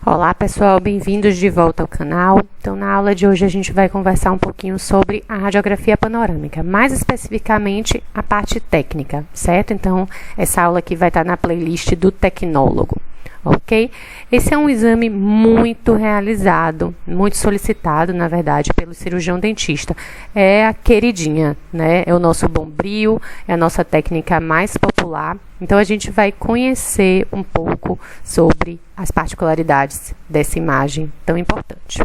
Olá pessoal, bem-vindos de volta ao canal. Então na aula de hoje a gente vai conversar um pouquinho sobre a radiografia panorâmica, mais especificamente a parte técnica, certo? Então essa aula aqui vai estar na playlist do tecnólogo, ok? Esse é um exame muito realizado, muito solicitado, na verdade, pelo cirurgião dentista. É a queridinha, né? É o nosso Bombril, é a nossa técnica mais popular. Então a gente vai conhecer um pouco sobre as particularidades dessa imagem tão importante.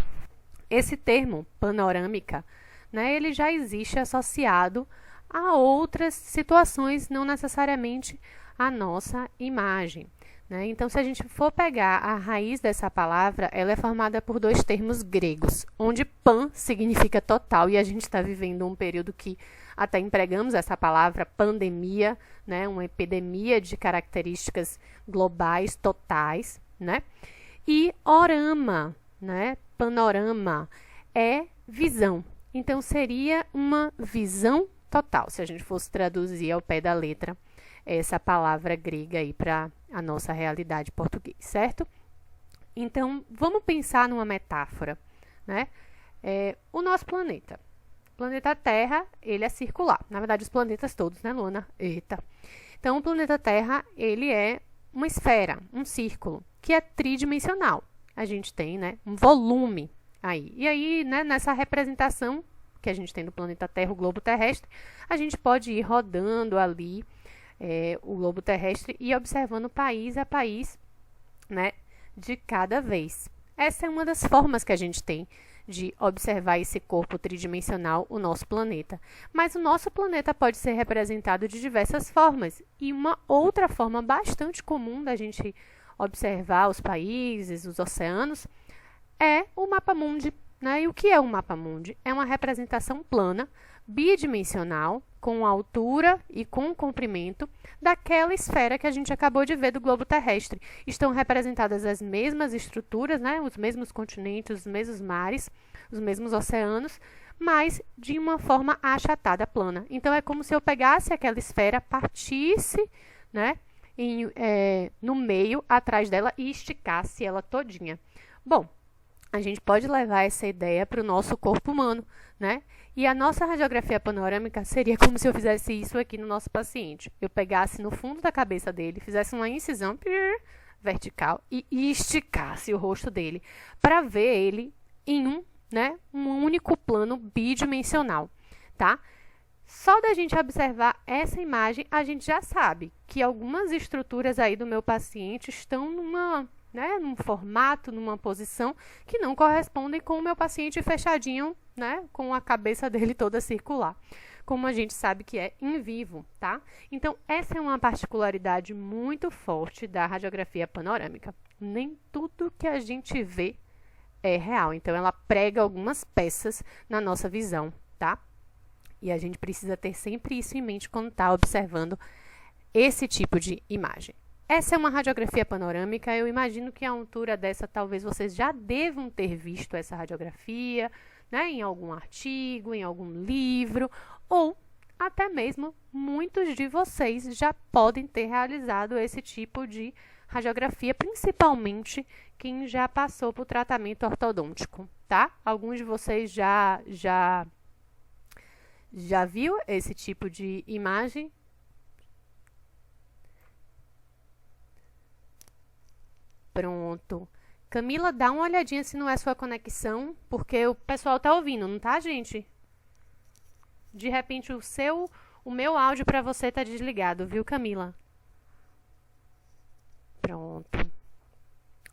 Esse termo, panorâmica, né, ele já existe associado a outras situações, não necessariamente a nossa imagem, né? Então, se a gente for pegar a raiz dessa palavra, ela é formada por dois termos gregos, onde pan significa total, e a gente está vivendo um período que até empregamos essa palavra pandemia, né, uma epidemia de características globais totais, né? E orama, né, panorama, é visão. Então, seria uma visão total, se a gente fosse traduzir ao pé da letra essa palavra grega aí para a nossa realidade portuguesa, certo? Então, vamos pensar numa metáfora, né? O nosso planeta. O planeta Terra, ele é circular. Na verdade, os planetas todos, né, Luana? Eita. Então, o planeta Terra, ele é uma esfera, um círculo, que é tridimensional. A gente tem, né, um volume aí. E aí, né, nessa representação que a gente tem do planeta Terra, o globo terrestre, a gente pode ir rodando ali o globo terrestre e observando país a país, né, de cada vez. Essa é uma das formas que a gente tem de observar esse corpo tridimensional, o nosso planeta. Mas o nosso planeta pode ser representado de diversas formas. E uma outra forma bastante comum da gente observar os países, os oceanos, é o mapa-mundi, né? E o que é um mapa-mundi? É uma representação plana, bidimensional, com altura e com comprimento daquela esfera que a gente acabou de ver do globo terrestre. Estão representadas as mesmas estruturas, né? Os mesmos continentes, os mesmos mares, os mesmos oceanos, mas de uma forma achatada, plana. Então, é como se eu pegasse aquela esfera, partisse, né, no meio, atrás dela, e esticasse ela todinha. Bom, a gente pode levar essa ideia para o nosso corpo humano, né? E a nossa radiografia panorâmica seria como se eu fizesse isso aqui no nosso paciente. Eu pegasse no fundo da cabeça dele, fizesse uma incisão vertical e esticasse o rosto dele para ver ele em um único plano bidimensional, tá? Só da gente observar essa imagem, a gente já sabe que algumas estruturas aí do meu paciente estão num formato, numa posição que não correspondem com o meu paciente fechadinho, né, com a cabeça dele toda circular, como a gente sabe que é em vivo, tá? Então, essa é uma particularidade muito forte da radiografia panorâmica. Nem tudo que a gente vê é real, então ela prega algumas peças na nossa visão, tá? E a gente precisa ter sempre isso em mente quando está observando esse tipo de imagem. Essa é uma radiografia panorâmica, eu imagino que a altura dessa talvez vocês já devam ter visto essa radiografia, né, em algum artigo, em algum livro, ou até mesmo muitos de vocês já podem ter realizado esse tipo de radiografia, principalmente quem já passou por tratamento ortodôntico, tá? Alguns de vocês já viu esse tipo de imagem? Pronto. Camila, dá uma olhadinha se não é sua conexão, porque o pessoal tá ouvindo, não tá, gente? De repente o meu áudio para você tá desligado, viu, Camila? Pronto.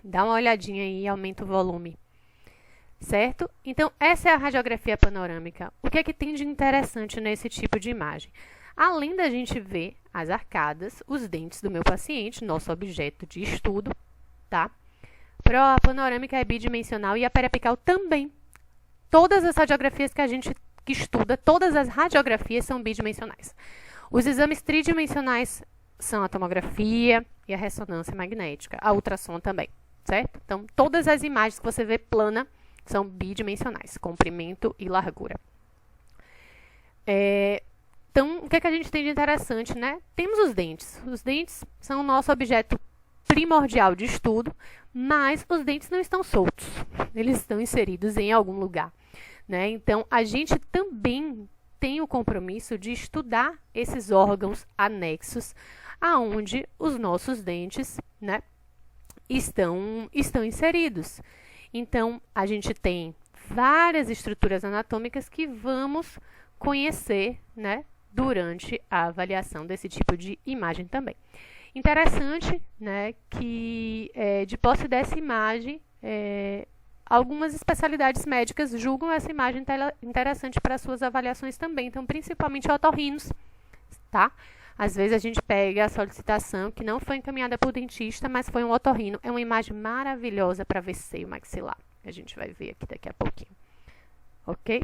Dá uma olhadinha aí e aumenta o volume. Certo? Então, essa é a radiografia panorâmica. O que é que tem de interessante nesse tipo de imagem? Além da gente ver as arcadas, os dentes do meu paciente, nosso objeto de estudo, tá? A panorâmica é bidimensional e a periapical também. Todas as radiografias que a gente estuda, todas as radiografias são bidimensionais. Os exames tridimensionais são a tomografia e a ressonância magnética, a ultrassom também, certo? Então, todas as imagens que você vê plana são bidimensionais, comprimento e largura. Então, o que é que a gente tem de interessante, né? Temos os dentes. Os dentes são o nosso objeto primordial de estudo, mas os dentes não estão soltos, eles estão inseridos em algum lugar, né? Então, a gente também tem o compromisso de estudar esses órgãos anexos aonde os nossos dentes, né, estão inseridos. Então, a gente tem várias estruturas anatômicas que vamos conhecer, né, durante a avaliação desse tipo de imagem também. Interessante, né, que de posse dessa imagem, algumas especialidades médicas julgam essa imagem interessante para suas avaliações também, então principalmente otorrinos, tá? Às vezes a gente pega a solicitação que não foi encaminhada por dentista, mas foi um otorrino. É uma imagem maravilhosa para ver seio maxilar. A gente vai ver aqui daqui a pouquinho. Ok?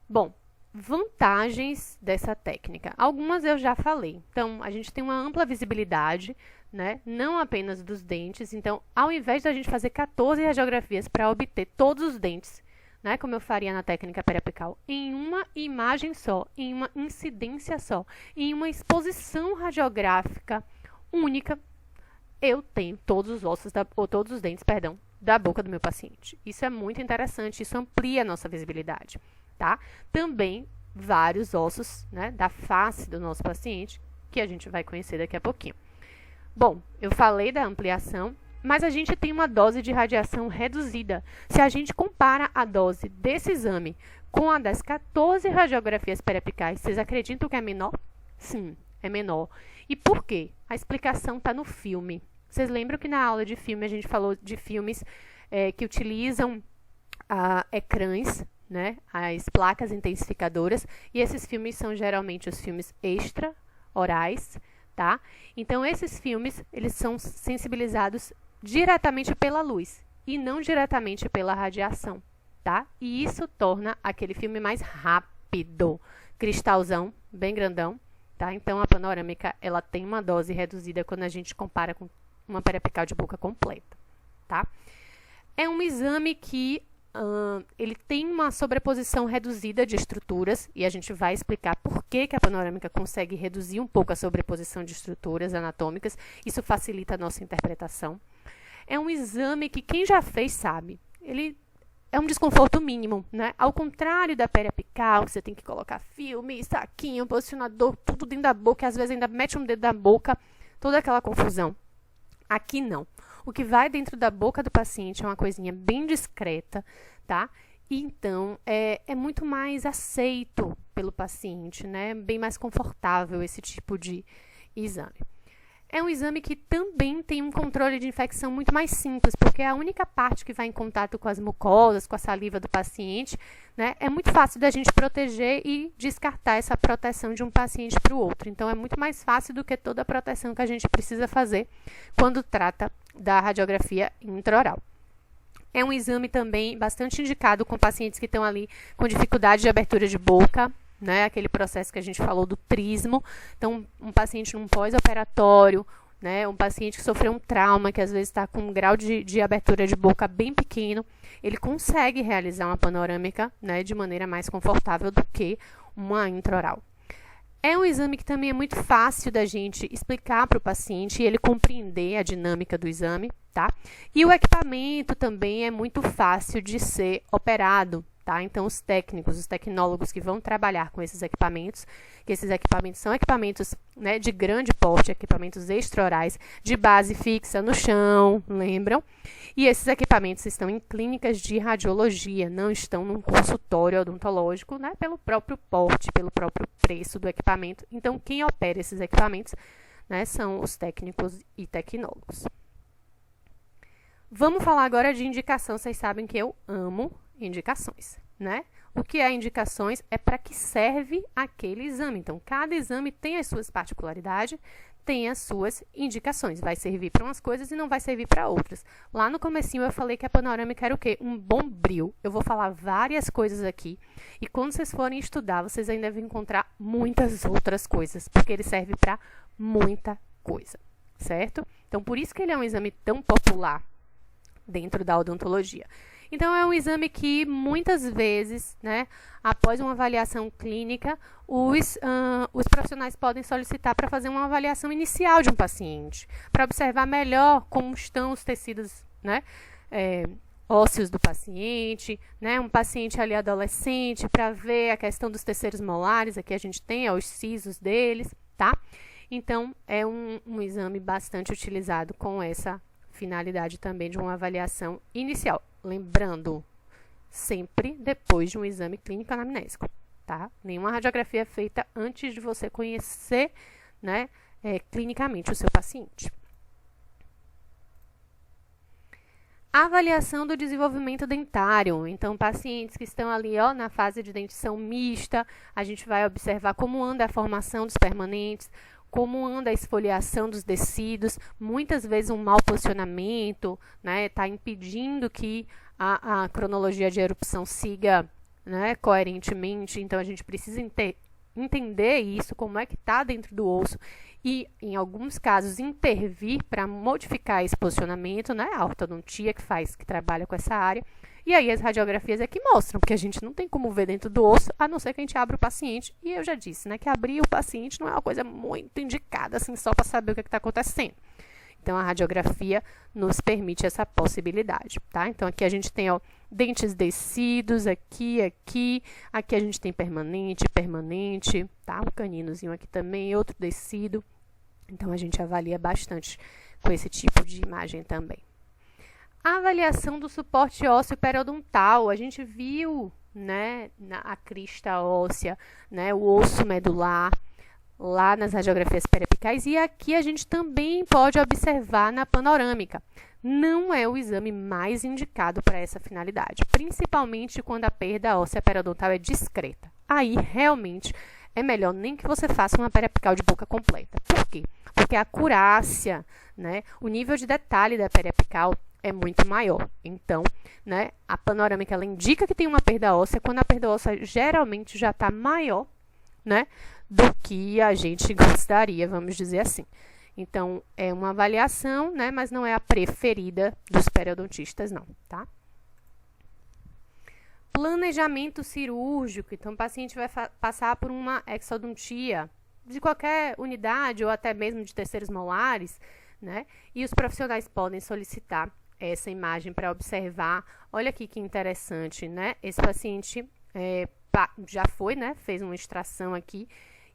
Bom, vantagens dessa técnica. Algumas eu já falei. Então, a gente tem uma ampla visibilidade, né? Não apenas dos dentes. Então, ao invés de a gente fazer 14 radiografias para obter todos os dentes, né, como eu faria na técnica periapical, em uma imagem só, em uma incidência só, em uma exposição radiográfica única, eu tenho todos os ossos, todos os dentes, perdão, da boca do meu paciente. Isso é muito interessante, isso amplia a nossa visibilidade, tá? Também vários ossos, né, da face do nosso paciente, que a gente vai conhecer daqui a pouquinho. Bom, eu falei da ampliação, mas a gente tem uma dose de radiação reduzida. Se a gente compara a dose desse exame com a das 14 radiografias periapicais, vocês acreditam que é menor? Sim, é menor. E por quê? A explicação está no filme. Vocês lembram que na aula de filme a gente falou de filmes que utilizam ecrãs, né, as placas intensificadoras, e esses filmes são geralmente os filmes extra-orais, tá? Então, esses filmes, eles são sensibilizados diretamente pela luz e não diretamente pela radiação, tá? E isso torna aquele filme mais rápido, cristalzão, bem grandão, tá? Então, a panorâmica, ela tem uma dose reduzida quando a gente compara com uma periapical de boca completa, tá? É um exame que ele tem uma sobreposição reduzida de estruturas, e a gente vai explicar por que a panorâmica consegue reduzir um pouco a sobreposição de estruturas anatômicas. Isso facilita a nossa interpretação. É um exame que quem já fez sabe. Ele é um desconforto mínimo, né? Ao contrário da periapical, que você tem que colocar filme, saquinho, posicionador, tudo dentro da boca, e às vezes ainda mete um dedo na boca, toda aquela confusão. Aqui não. O que vai dentro da boca do paciente é uma coisinha bem discreta, tá? E então, é muito mais aceito pelo paciente, né? Bem mais confortável esse tipo de exame. É um exame que também tem um controle de infecção muito mais simples, porque é a única parte que vai em contato com as mucosas, com a saliva do paciente, né? É muito fácil da gente proteger e descartar essa proteção de um paciente para o outro. Então, é muito mais fácil do que toda a proteção que a gente precisa fazer quando trata da radiografia intraoral. É um exame também bastante indicado com pacientes que estão ali com dificuldade de abertura de boca, né, aquele processo que a gente falou do trismo. Então, um paciente num pós-operatório, né, um paciente que sofreu um trauma, que às vezes está com um grau de abertura de boca bem pequeno, ele consegue realizar uma panorâmica, né, de maneira mais confortável do que uma intraoral. É um exame que também é muito fácil da gente explicar para o paciente e ele compreender a dinâmica do exame, tá? E o equipamento também é muito fácil de ser operado, tá? Então, os técnicos, os tecnólogos que vão trabalhar com esses equipamentos, que esses equipamentos são equipamentos, né, de grande porte, equipamentos extraorais, de base fixa no chão, lembram? E esses equipamentos estão em clínicas de radiologia, não estão num consultório odontológico, né, pelo próprio porte, pelo próprio preço do equipamento. Então, quem opera esses equipamentos, né, são os técnicos e tecnólogos. Vamos falar agora de indicação. Vocês sabem que eu amo indicações, né? O que é indicações é para que serve aquele exame. Então, cada exame tem as suas particularidades, tem as suas indicações. Vai servir para umas coisas e não vai servir para outras. Lá no comecinho eu falei que a panorâmica era o quê? Um bombril. Eu vou falar várias coisas aqui. E quando vocês forem estudar, vocês ainda vão encontrar muitas outras coisas, porque ele serve para muita coisa, certo? Então, por isso que ele é um exame tão popular dentro da odontologia. Então, é um exame que, muitas vezes, né, após uma avaliação clínica, os profissionais podem solicitar para fazer uma avaliação inicial de um paciente, para observar melhor como estão os tecidos, né, ósseos do paciente, né, um paciente ali adolescente, para ver a questão dos terceiros molares, aqui a gente tem os sisos deles, tá? Então, é um exame bastante utilizado com essa finalidade também de uma avaliação inicial. Lembrando, sempre depois de um exame clínico anamnésico, tá? Nenhuma radiografia é feita antes de você conhecer, né, clinicamente o seu paciente. Avaliação do desenvolvimento dentário. Então, pacientes que estão ali, ó, na fase de dentição mista, a gente vai observar como anda a formação dos permanentes, como anda a esfoliação dos tecidos, muitas vezes um mau posicionamento, né, está impedindo que a cronologia de erupção siga, né, coerentemente, então a gente precisa entender isso, como é que está dentro do osso e, em alguns casos, intervir para modificar esse posicionamento, né, a ortodontia que trabalha com essa área. E aí as radiografias é que mostram, porque a gente não tem como ver dentro do osso, a não ser que a gente abra o paciente. E eu já disse, né, que abrir o paciente não é uma coisa muito indicada, assim, só para saber o que está acontecendo. Então, a radiografia nos permite essa possibilidade, tá? Então, aqui a gente tem, ó, dentes descidos, aqui a gente tem permanente, tá? Um caninozinho aqui também, outro descido. Então, a gente avalia bastante com esse tipo de imagem também. A avaliação do suporte ósseo periodontal, a gente viu, né, a crista óssea, né, o osso medular, lá nas radiografias periapicais, e aqui a gente também pode observar na panorâmica. Não é o exame mais indicado para essa finalidade, principalmente quando a perda óssea periodontal é discreta. Aí, realmente, é melhor nem que você faça uma periapical de boca completa. Por quê? Porque a acurácia, né, o nível de detalhe da periapical é muito maior. Então, né, a panorâmica ela indica que tem uma perda óssea, quando a perda óssea geralmente já está maior, né, do que a gente gostaria, vamos dizer assim. Então, é uma avaliação, né, mas não é a preferida dos periodontistas, não, tá? Planejamento cirúrgico. Então, o paciente vai passar por uma exodontia de qualquer unidade ou até mesmo de terceiros molares, né? E os profissionais podem solicitar essa imagem para observar. Olha aqui que interessante, né? Esse paciente já foi, né? Fez uma extração aqui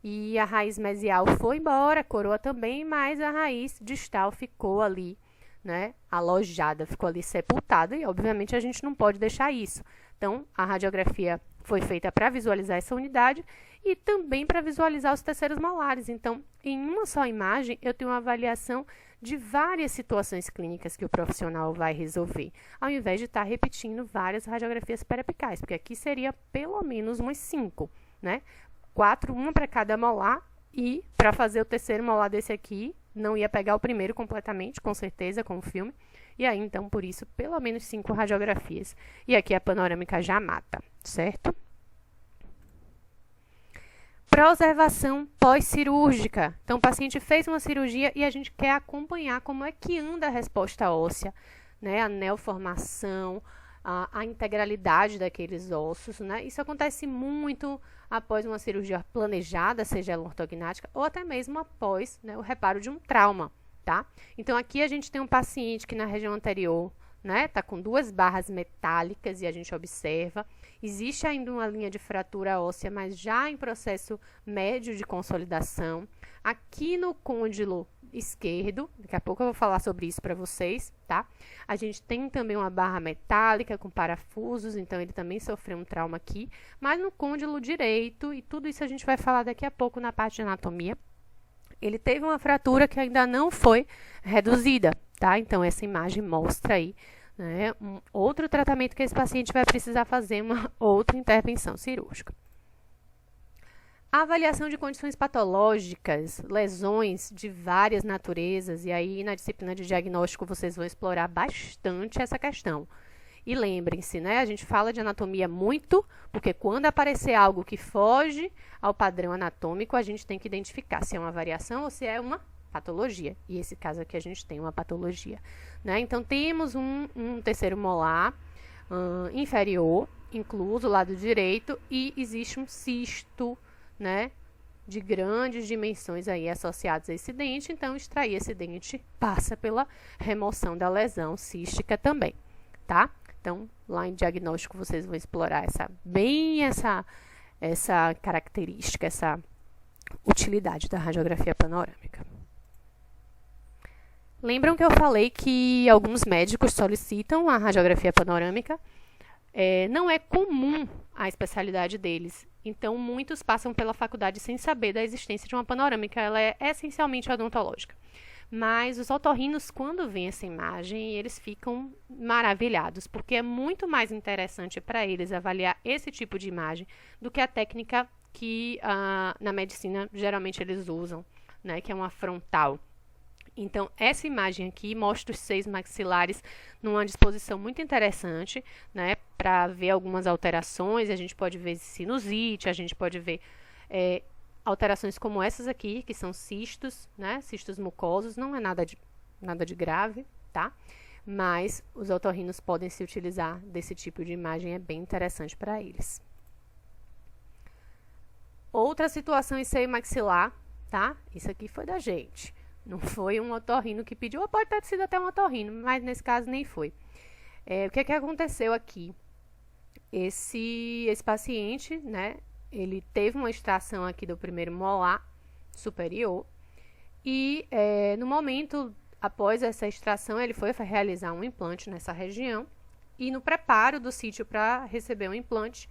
e a raiz mesial foi embora, a coroa também, mas a raiz distal ficou ali, né? Alojada, ficou ali sepultada e, obviamente, a gente não pode deixar isso. Então, a radiografia foi feita para visualizar essa unidade e também para visualizar os terceiros molares. Então, em uma só imagem, eu tenho uma avaliação de várias situações clínicas que o profissional vai resolver, ao invés de estar repetindo várias radiografias periapicais, porque aqui seria pelo menos umas 5, né? 4, uma para cada molar, e para fazer o terceiro molar desse aqui, não ia pegar o primeiro completamente, com certeza, com o filme. E aí, então, por isso, pelo menos 5 radiografias. E aqui a panorâmica já mata, certo? Preservação pós-cirúrgica. Então, o paciente fez uma cirurgia e a gente quer acompanhar como é que anda a resposta óssea, né? A neoformação, a integralidade daqueles ossos, né? Isso acontece muito após uma cirurgia planejada, seja ela ortognática, ou até mesmo após, né, o reparo de um trauma, tá? Então, aqui a gente tem um paciente que na região anterior, né, tá com 2 barras metálicas e a gente observa. Existe ainda uma linha de fratura óssea, mas já em processo médio de consolidação. Aqui no côndilo esquerdo, daqui a pouco eu vou falar sobre isso para vocês, tá? A gente tem também uma barra metálica com parafusos, então ele também sofreu um trauma aqui. Mas no côndilo direito, e tudo isso a gente vai falar daqui a pouco na parte de anatomia, ele teve uma fratura que ainda não foi reduzida, tá? Então, essa imagem mostra aí, né, um outro tratamento que esse paciente vai precisar fazer, uma outra intervenção cirúrgica. A avaliação de condições patológicas, lesões de várias naturezas, e aí na disciplina de diagnóstico vocês vão explorar bastante essa questão. E lembrem-se, né, a gente fala de anatomia muito, porque quando aparecer algo que foge ao padrão anatômico, a gente tem que identificar se é uma variação ou se é uma patologia. E esse caso aqui a gente tem uma patologia, né? Então, temos um terceiro molar inferior, incluso o lado direito, e existe um cisto, né, de grandes dimensões aí associados a esse dente. Então, extrair esse dente passa pela remoção da lesão cística também, tá? Então, lá em diagnóstico, vocês vão explorar essa característica, essa utilidade da radiografia panorâmica. Lembram que eu falei que alguns médicos solicitam a radiografia panorâmica? Não é comum a especialidade deles. Então, muitos passam pela faculdade sem saber da existência de uma panorâmica. Ela é essencialmente odontológica. Mas os otorrinos, quando veem essa imagem, eles ficam maravilhados, porque é muito mais interessante para eles avaliar esse tipo de imagem do que a técnica que na medicina geralmente eles usam, né, que é uma frontal. Então, essa imagem aqui mostra os 6 maxilares numa disposição muito interessante, né, para ver algumas alterações. A gente pode ver sinusite, a gente pode ver alterações como essas aqui, que são cistos, né, cistos mucosos. Não é nada de grave, tá? Mas os otorrinos podem se utilizar desse tipo de imagem, é bem interessante para eles. Outra situação em seio maxilar, tá? Isso aqui foi da gente. Não foi um otorrino que pediu, ou pode ter sido até um otorrino, mas nesse caso nem foi. O que aconteceu aqui? Esse paciente, né, ele teve uma extração aqui do primeiro molar superior e no momento após essa extração ele foi realizar um implante nessa região e no preparo do sítio para receber um implante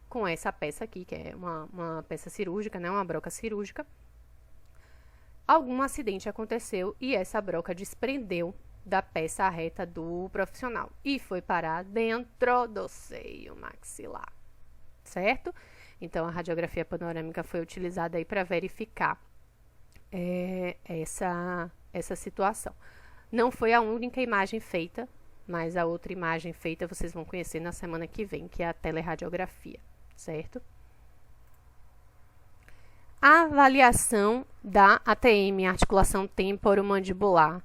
com essa peça aqui, que é uma peça cirúrgica, né, uma broca cirúrgica, algum acidente aconteceu e essa broca desprendeu da peça reta do profissional e foi parar dentro do seio maxilar, certo? Então, a radiografia panorâmica foi utilizada aí para verificar essa situação. Não foi a única imagem feita, mas a outra imagem feita vocês vão conhecer na semana que vem, que é a teleradiografia, certo? A avaliação da ATM, articulação temporomandibular.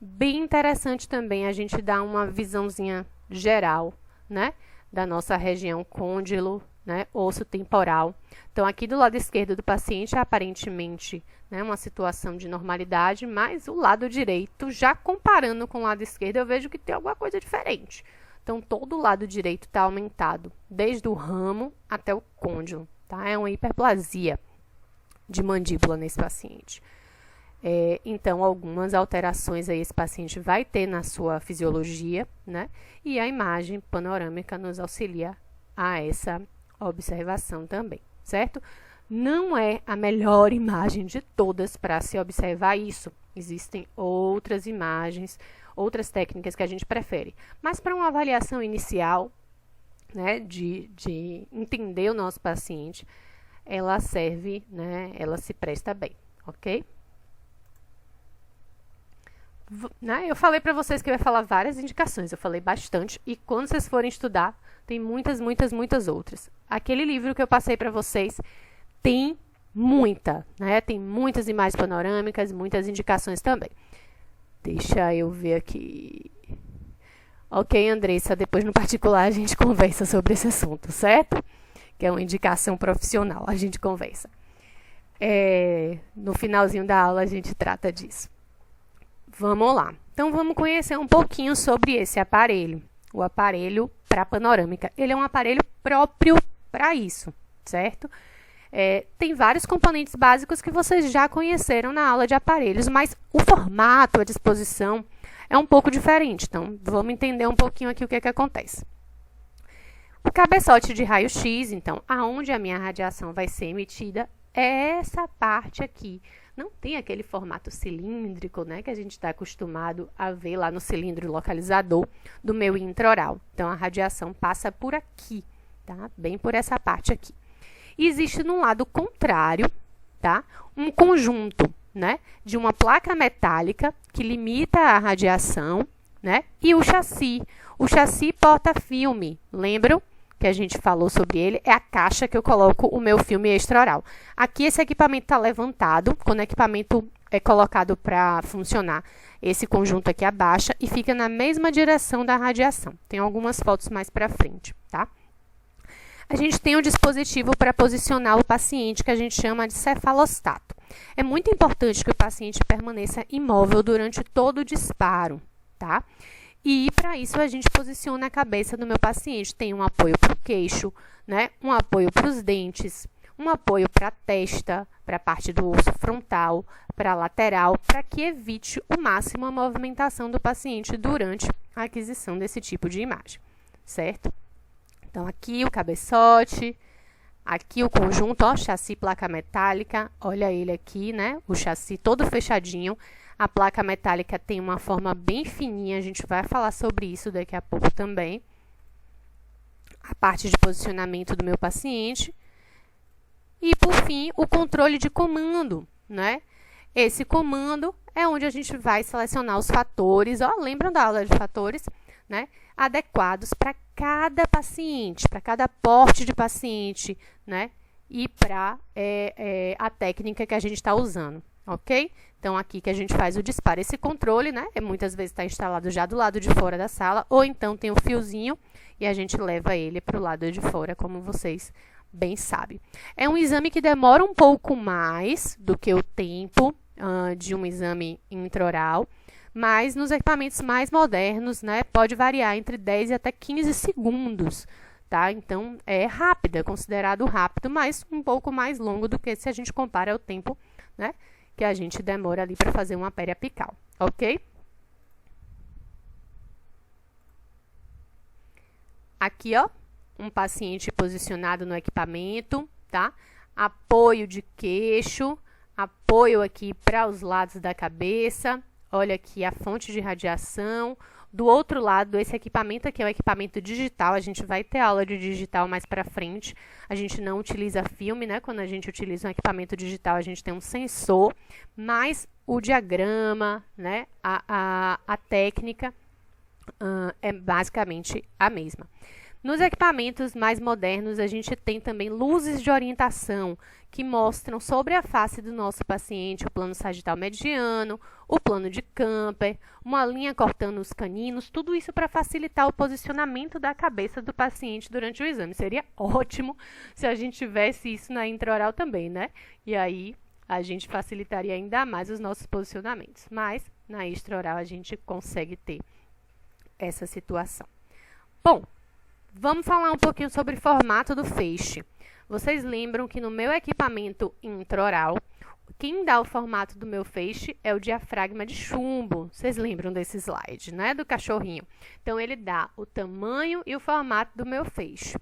Bem interessante também a gente dar uma visãozinha geral, né, da nossa região côndilo, né, osso temporal. Então, aqui do lado esquerdo do paciente, aparentemente, né, uma situação de normalidade, mas o lado direito, já comparando com o lado esquerdo, eu vejo que tem alguma coisa diferente. Então, todo o lado direito está aumentado, desde o ramo até o côndilo, tá? É uma hiperplasia de mandíbula nesse paciente. Então, algumas alterações aí esse paciente vai ter na sua fisiologia, né? E a imagem panorâmica nos auxilia a essa observação também, certo? Não é a melhor imagem de todas para se observar isso. Existem outras imagens, outras técnicas que a gente prefere. Mas para uma avaliação inicial, né, de entender o nosso paciente, ela serve, né, ela se presta bem, ok? Eu falei para vocês que eu ia falar várias indicações, eu falei bastante, e quando vocês forem estudar, tem muitas outras. Aquele livro que eu passei para vocês tem tem muitas imagens panorâmicas, muitas indicações também. Deixa eu ver aqui. Ok, Andressa, depois no particular a gente conversa sobre esse assunto, certo? Que é uma indicação profissional, a gente conversa. No finalzinho da aula a gente trata disso. Vamos lá. Então, vamos conhecer um pouquinho sobre esse aparelho. O aparelho para panorâmica. Ele é um aparelho próprio para isso, certo? Tem vários componentes básicos que vocês já conheceram na aula de aparelhos, mas o formato, a disposição é um pouco diferente. Então, vamos entender um pouquinho aqui o que acontece. O cabeçote de raio-x, então, aonde a minha radiação vai ser emitida, é essa parte aqui. Não tem aquele formato cilíndrico, né, que a gente está acostumado a ver lá no cilindro localizador do meu intraoral. Então, a radiação passa por aqui, tá? Bem por essa parte aqui. E existe no lado contrário, tá, um conjunto, né, de uma placa metálica que limita a radiação, né, e o chassi. O chassi porta-filme, lembram? Que a gente falou sobre ele, é a caixa que eu coloco o meu filme extraoral. Aqui esse equipamento está levantado, quando o equipamento é colocado para funcionar esse conjunto aqui abaixa e fica na mesma direção da radiação. Tem algumas fotos mais para frente, tá? A gente tem um dispositivo para posicionar o paciente que a gente chama de cefalostato. É muito importante que o paciente permaneça imóvel durante todo o disparo, tá? E para isso a gente posiciona a cabeça do meu paciente. Tem um apoio para o queixo, né? Um apoio para os dentes, um apoio para a testa, para a parte do osso frontal, para a lateral, para que evite o máximo a movimentação do paciente durante a aquisição desse tipo de imagem, certo? Então, aqui o cabeçote, aqui o conjunto, ó, chassi placa metálica, olha ele aqui, né? O chassi todo fechadinho. A placa metálica tem uma forma bem fininha, a gente vai falar sobre isso daqui a pouco também. A parte de posicionamento do meu paciente. E, por fim, o controle de comando, né? Esse comando é onde a gente vai selecionar os fatores, ó, lembram da aula de fatores, né? Adequados para cada paciente, para cada porte de paciente, né? E para a técnica que a gente está usando, ok? Então, aqui que a gente faz o disparo. Esse controle, né? Muitas vezes está instalado já do lado de fora da sala, ou então tem o fiozinho e a gente leva ele para o lado de fora, como vocês bem sabem. É um exame que demora um pouco mais do que o tempo de um exame intraoral, mas nos equipamentos mais modernos, né, pode variar entre 10 e até 15 segundos, tá? Então, é rápido, é considerado rápido, mas um pouco mais longo do que se a gente compara ao tempo, né, que a gente demora ali para fazer uma periapical, ok? Aqui, ó, um paciente posicionado no equipamento, tá? Apoio de queixo, apoio aqui para os lados da cabeça. Olha aqui a fonte de radiação. Do outro lado, esse equipamento aqui é o equipamento digital. A gente vai ter aula de digital mais para frente. A gente não utiliza filme, né? Quando a gente utiliza um equipamento digital, a gente tem um sensor, mas o diagrama, né? A técnica é basicamente a mesma. Nos equipamentos mais modernos, a gente tem também luzes de orientação que mostram sobre a face do nosso paciente o plano sagital mediano, o plano de Camper, uma linha cortando os caninos, tudo isso para facilitar o posicionamento da cabeça do paciente durante o exame. Seria ótimo se a gente tivesse isso na intraoral também, né? E aí a gente facilitaria ainda mais os nossos posicionamentos. Mas na extraoral a gente consegue ter essa situação. Bom, vamos falar um pouquinho sobre o formato do feixe. Vocês lembram que no meu equipamento intraoral, quem dá o formato do meu feixe é o diafragma de chumbo. Vocês lembram desse slide, né? Do cachorrinho. Então, ele dá o tamanho e o formato do meu feixe.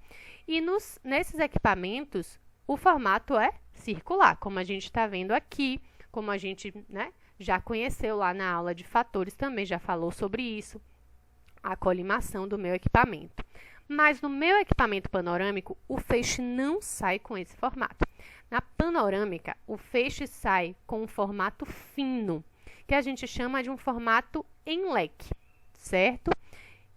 E nesses equipamentos, o formato é circular, como a gente está vendo aqui, como a gente, né, já conheceu lá na aula de fatores, também já falou sobre isso, a colimação do meu equipamento. Mas no meu equipamento panorâmico, o feixe não sai com esse formato. Na panorâmica, o feixe sai com um formato fino, que a gente chama de um formato em leque, certo?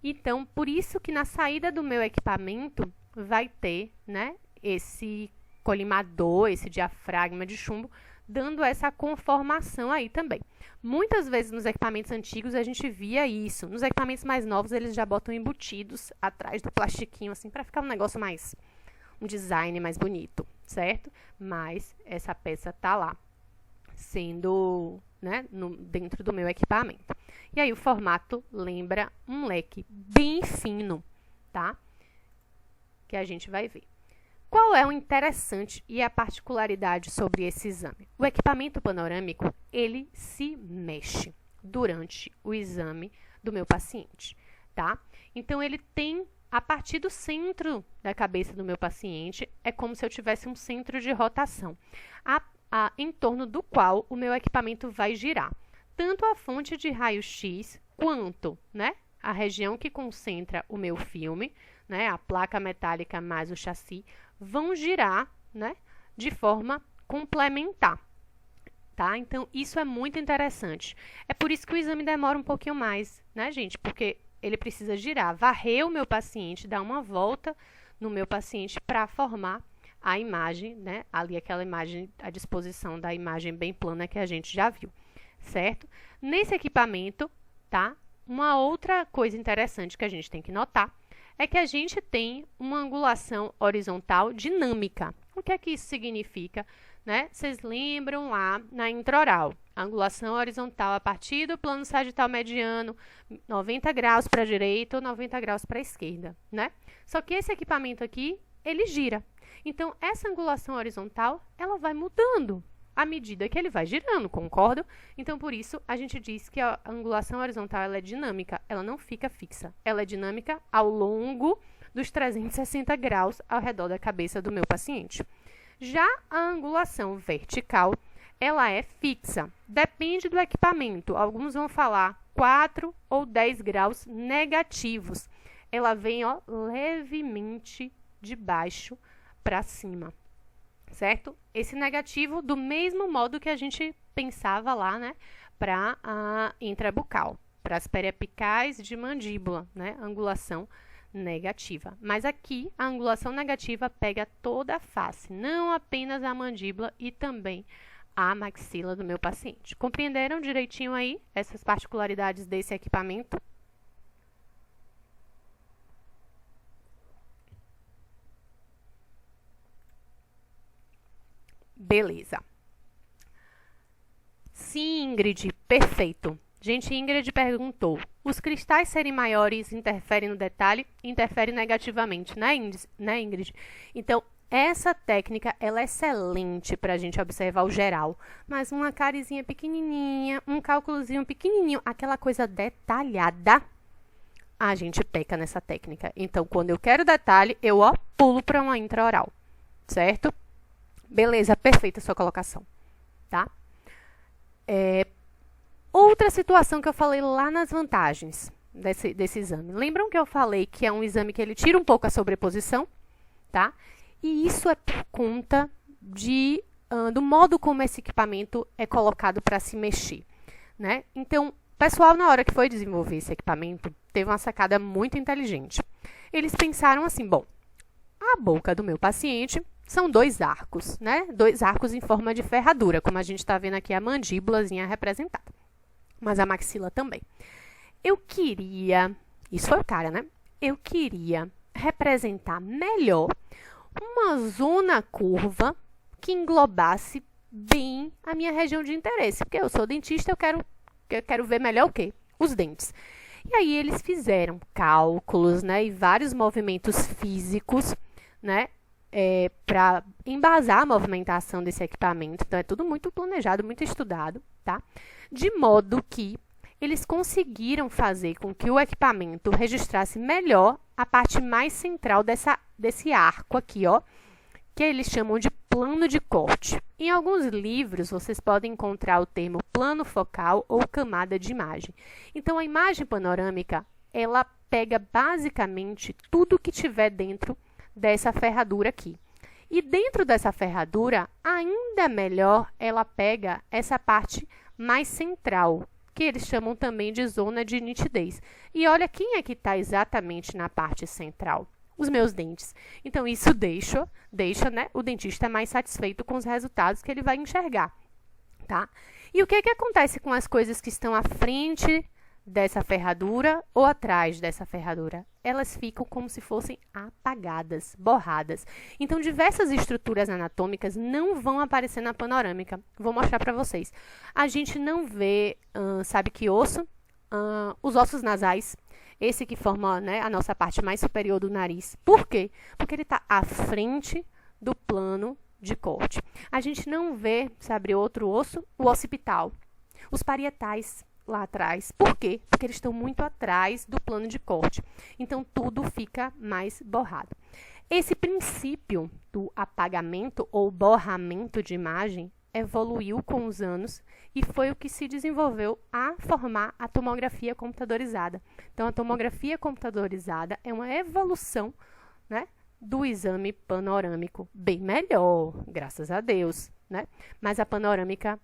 Então, por isso que na saída do meu equipamento vai ter, né, esse colimador, esse diafragma de chumbo, dando essa conformação aí também. Muitas vezes nos equipamentos antigos a gente via isso. Nos equipamentos mais novos eles já botam embutidos atrás do plastiquinho assim para ficar um negócio mais, um design mais bonito, certo? Mas essa peça tá lá, sendo, né, dentro do meu equipamento. E aí o formato lembra um leque bem fino, tá? Que a gente vai ver. Qual é o interessante e a particularidade sobre esse exame? O equipamento panorâmico, ele se mexe durante o exame do meu paciente, tá? Então, ele tem, a partir do centro da cabeça do meu paciente, é como se eu tivesse um centro de rotação, em torno do qual o meu equipamento vai girar. Tanto a fonte de raio-x, quanto, né, a região que concentra o meu filme, né, a placa metálica mais o chassi, vão girar, né, de forma complementar, tá? Então, isso é muito interessante. É por isso que o exame demora um pouquinho mais, né, gente? Porque ele precisa girar, varrer o meu paciente, dar uma volta no meu paciente para formar a imagem, né? Ali aquela imagem, a disposição da imagem bem plana que a gente já viu. certo? Nesse equipamento, tá? Uma outra coisa interessante que a gente tem que notar é que a gente tem uma angulação horizontal dinâmica. O que é que isso significa? Né? Vocês lembram lá na intraoral, angulação horizontal a partir do plano sagital mediano, 90 graus para a direita ou 90 graus para a esquerda, né? Só que esse equipamento aqui, ele gira. Então, essa angulação horizontal, ela vai mudando à medida que ele vai girando, concordo? Então, por isso, a gente diz que a angulação horizontal ela é dinâmica, ela não fica fixa. Ela é dinâmica ao longo dos 360 graus ao redor da cabeça do meu paciente. Já a angulação vertical, ela é fixa. Depende do equipamento. Alguns vão falar 4 ou 10 graus negativos. Ela vem, ó, levemente de baixo para cima. Certo? Esse negativo, do mesmo modo que a gente pensava lá, né, para a intrabucal, para as periapicais de mandíbula, né, angulação negativa. Mas aqui, a angulação negativa pega toda a face, não apenas a mandíbula e também a maxila do meu paciente. Compreenderam direitinho aí essas particularidades desse equipamento? Beleza. Sim, Ingrid, perfeito. Gente, Ingrid perguntou, os cristais serem maiores interferem no detalhe? Interfere negativamente, né, Ingrid? Então, essa técnica, ela é excelente para a gente observar o geral, mas uma carizinha pequenininha, um cálculozinho pequenininho, aquela coisa detalhada, a gente peca nessa técnica. Então, quando eu quero detalhe, eu, ó, pulo para uma intraoral, certo? Beleza, perfeita a sua colocação, tá? Outra situação que eu falei lá nas vantagens desse exame. Lembram que eu falei que é um exame que ele tira um pouco a sobreposição, tá? E isso é por conta do modo como esse equipamento é colocado para se mexer, né? Então, o pessoal, na hora que foi desenvolver esse equipamento, teve uma sacada muito inteligente. Eles pensaram assim, bom, a boca do meu paciente são 2 arcos, né? 2 arcos em forma de ferradura, como a gente está vendo aqui a mandíbulazinha representada. Mas a maxila também. Eu queria, isso foi o cara, né? Eu queria representar melhor uma zona curva que englobasse bem a minha região de interesse. Porque eu sou dentista, eu quero ver melhor o quê? Os dentes. E aí eles fizeram cálculos, né? E vários movimentos físicos, né? Para embasar a movimentação desse equipamento. Então, é tudo muito planejado, muito estudado, tá? De modo que eles conseguiram fazer com que o equipamento registrasse melhor a parte mais central desse arco aqui, ó, que eles chamam de plano de corte. Em alguns livros, vocês podem encontrar o termo plano focal ou camada de imagem. Então, a imagem panorâmica, ela pega basicamente tudo que tiver dentro dessa ferradura aqui. E dentro dessa ferradura, ainda melhor, ela pega essa parte mais central, que eles chamam também de zona de nitidez. E olha quem é que está exatamente na parte central. Os meus dentes. Então, isso deixa, né, o dentista mais satisfeito com os resultados que ele vai enxergar, tá? E o que acontece com as coisas que estão à frente dessa ferradura ou atrás dessa ferradura? Elas ficam como se fossem apagadas, borradas. Então, diversas estruturas anatômicas não vão aparecer na panorâmica. Vou mostrar para vocês. A gente não vê, sabe que osso? Os ossos nasais. Esse que forma, né, a nossa parte mais superior do nariz. Por quê? Porque ele está à frente do plano de corte. A gente não vê, sabe, outro osso? O occipital. Os parietais lá atrás. Por quê? Porque eles estão muito atrás do plano de corte. Então, tudo fica mais borrado. Esse princípio do apagamento ou borramento de imagem evoluiu com os anos e foi o que se desenvolveu a formar a tomografia computadorizada. Então, a tomografia computadorizada é uma evolução, né, do exame panorâmico. Bem melhor, graças a Deus, né? Mas a panorâmica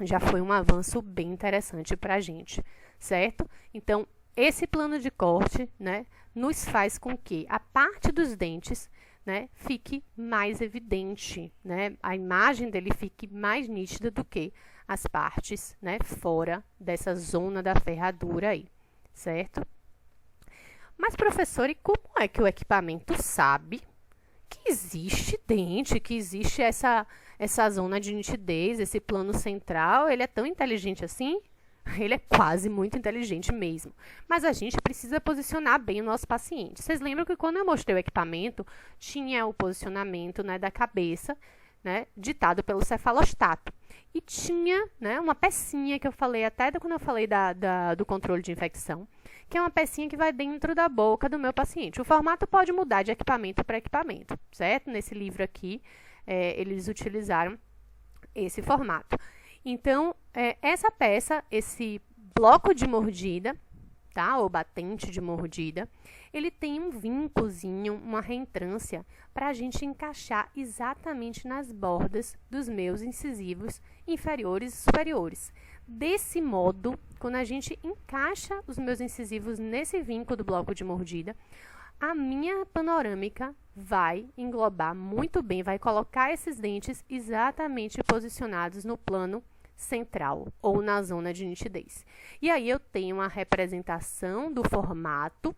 já foi um avanço bem interessante para a gente, certo? Então, esse plano de corte, né, nos faz com que a parte dos dentes, né, fique mais evidente, né? A imagem dele fique mais nítida do que as partes, né, fora dessa zona da ferradura aí, certo? Mas, professor, e como é que o equipamento sabe que existe dente, que existe essa zona de nitidez, esse plano central? Ele é tão inteligente assim? Ele é quase muito inteligente mesmo. Mas a gente precisa posicionar bem o nosso paciente. Vocês lembram que quando eu mostrei o equipamento, tinha o posicionamento, né, da cabeça, né, ditado pelo cefalostato. E tinha, né, uma pecinha que eu falei até quando eu falei do controle de infecção, que é uma pecinha que vai dentro da boca do meu paciente. O formato pode mudar de equipamento para equipamento, certo? Nesse livro aqui, eles utilizaram esse formato. Então, essa peça, esse bloco de mordida, tá? Ou batente de mordida, ele tem um vincozinho, uma reentrância, para a gente encaixar exatamente nas bordas dos meus incisivos inferiores e superiores. Desse modo, quando a gente encaixa os meus incisivos nesse vinco do bloco de mordida, a minha panorâmica vai englobar muito bem, vai colocar esses dentes exatamente posicionados no plano central ou na zona de nitidez. E aí eu tenho uma representação do formato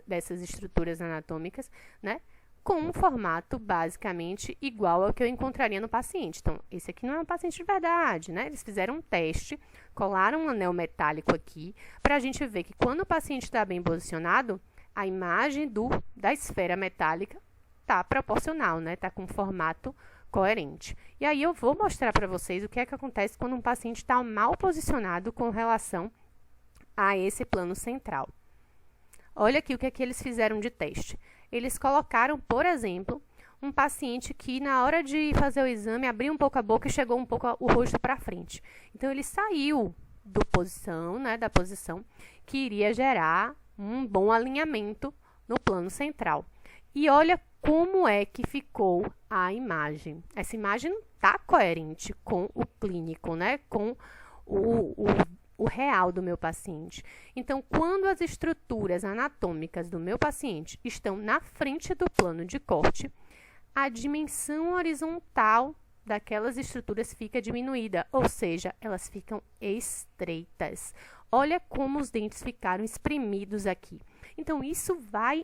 dessas estruturas anatômicas, né, com um formato basicamente igual ao que eu encontraria no paciente. Então, esse aqui não é um paciente de verdade, né? Eles fizeram um teste, colaram um anel metálico aqui, para a gente ver que quando o paciente está bem posicionado, a imagem da esfera metálica está proporcional, né? Está com um formato coerente. E aí eu vou mostrar para vocês o que é que acontece quando um paciente está mal posicionado com relação a esse plano central. Olha aqui o que é que eles fizeram de teste. Eles colocaram, por exemplo, um paciente que na hora de fazer o exame abriu um pouco a boca e chegou um pouco o rosto para frente. Então ele saiu da posição que iria gerar um bom alinhamento no plano central. E olha como é que ficou a imagem. Essa imagem não está coerente com o clínico, né? Com o real do meu paciente. Então, quando as estruturas anatômicas do meu paciente estão na frente do plano de corte, a dimensão horizontal daquelas estruturas fica diminuída, ou seja, elas ficam estreitas. Olha como os dentes ficaram espremidos aqui. Então, isso vai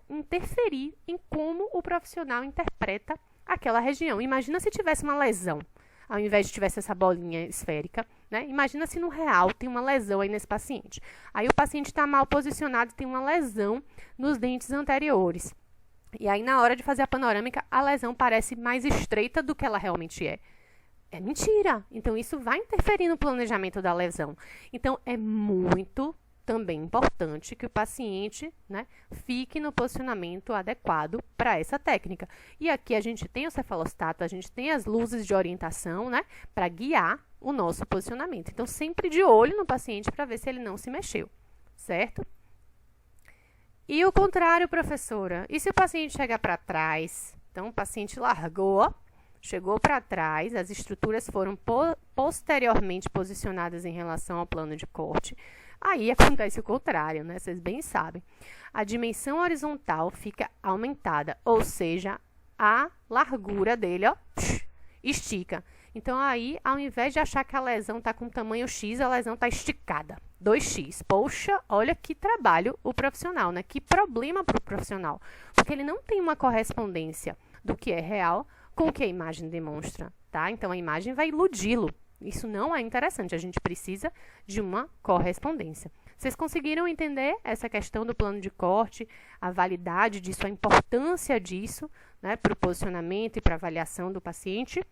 interferir em como o profissional interpreta aquela região. Imagina se tivesse uma lesão, ao invés de tivesse essa bolinha esférica, né? Imagina se no real tem uma lesão aí nesse paciente. Aí o paciente está mal posicionado, tem uma lesão nos dentes anteriores. E aí, na hora de fazer a panorâmica, a lesão parece mais estreita do que ela realmente é. É mentira. Então, isso vai interferir no planejamento da lesão. Então, é muito também importante que o paciente, né, fique no posicionamento adequado para essa técnica. E aqui a gente tem o cefalostato, a gente tem as luzes de orientação, né, para guiar o nosso posicionamento. Então, sempre de olho no paciente para ver se ele não se mexeu, certo? E o contrário, professora, e se o paciente chegar para trás? Então, o paciente largou, ó, chegou para trás, as estruturas foram posteriormente posicionadas em relação ao plano de corte. Aí acontece o contrário, né? Vocês bem sabem. A dimensão horizontal fica aumentada, ou seja, a largura dele, ó, estica. Então, aí, ao invés de achar que a lesão está com tamanho X, a lesão está esticada. 2x. Poxa, olha que trabalho o profissional, né? Que problema para o profissional. Porque ele não tem uma correspondência do que é real com o que a imagem demonstra, tá? Então, a imagem vai iludi-lo. Isso não é interessante. A gente precisa de uma correspondência. Vocês conseguiram entender essa questão do plano de corte, a validade disso, a importância disso, né, para o posicionamento e para a avaliação do paciente?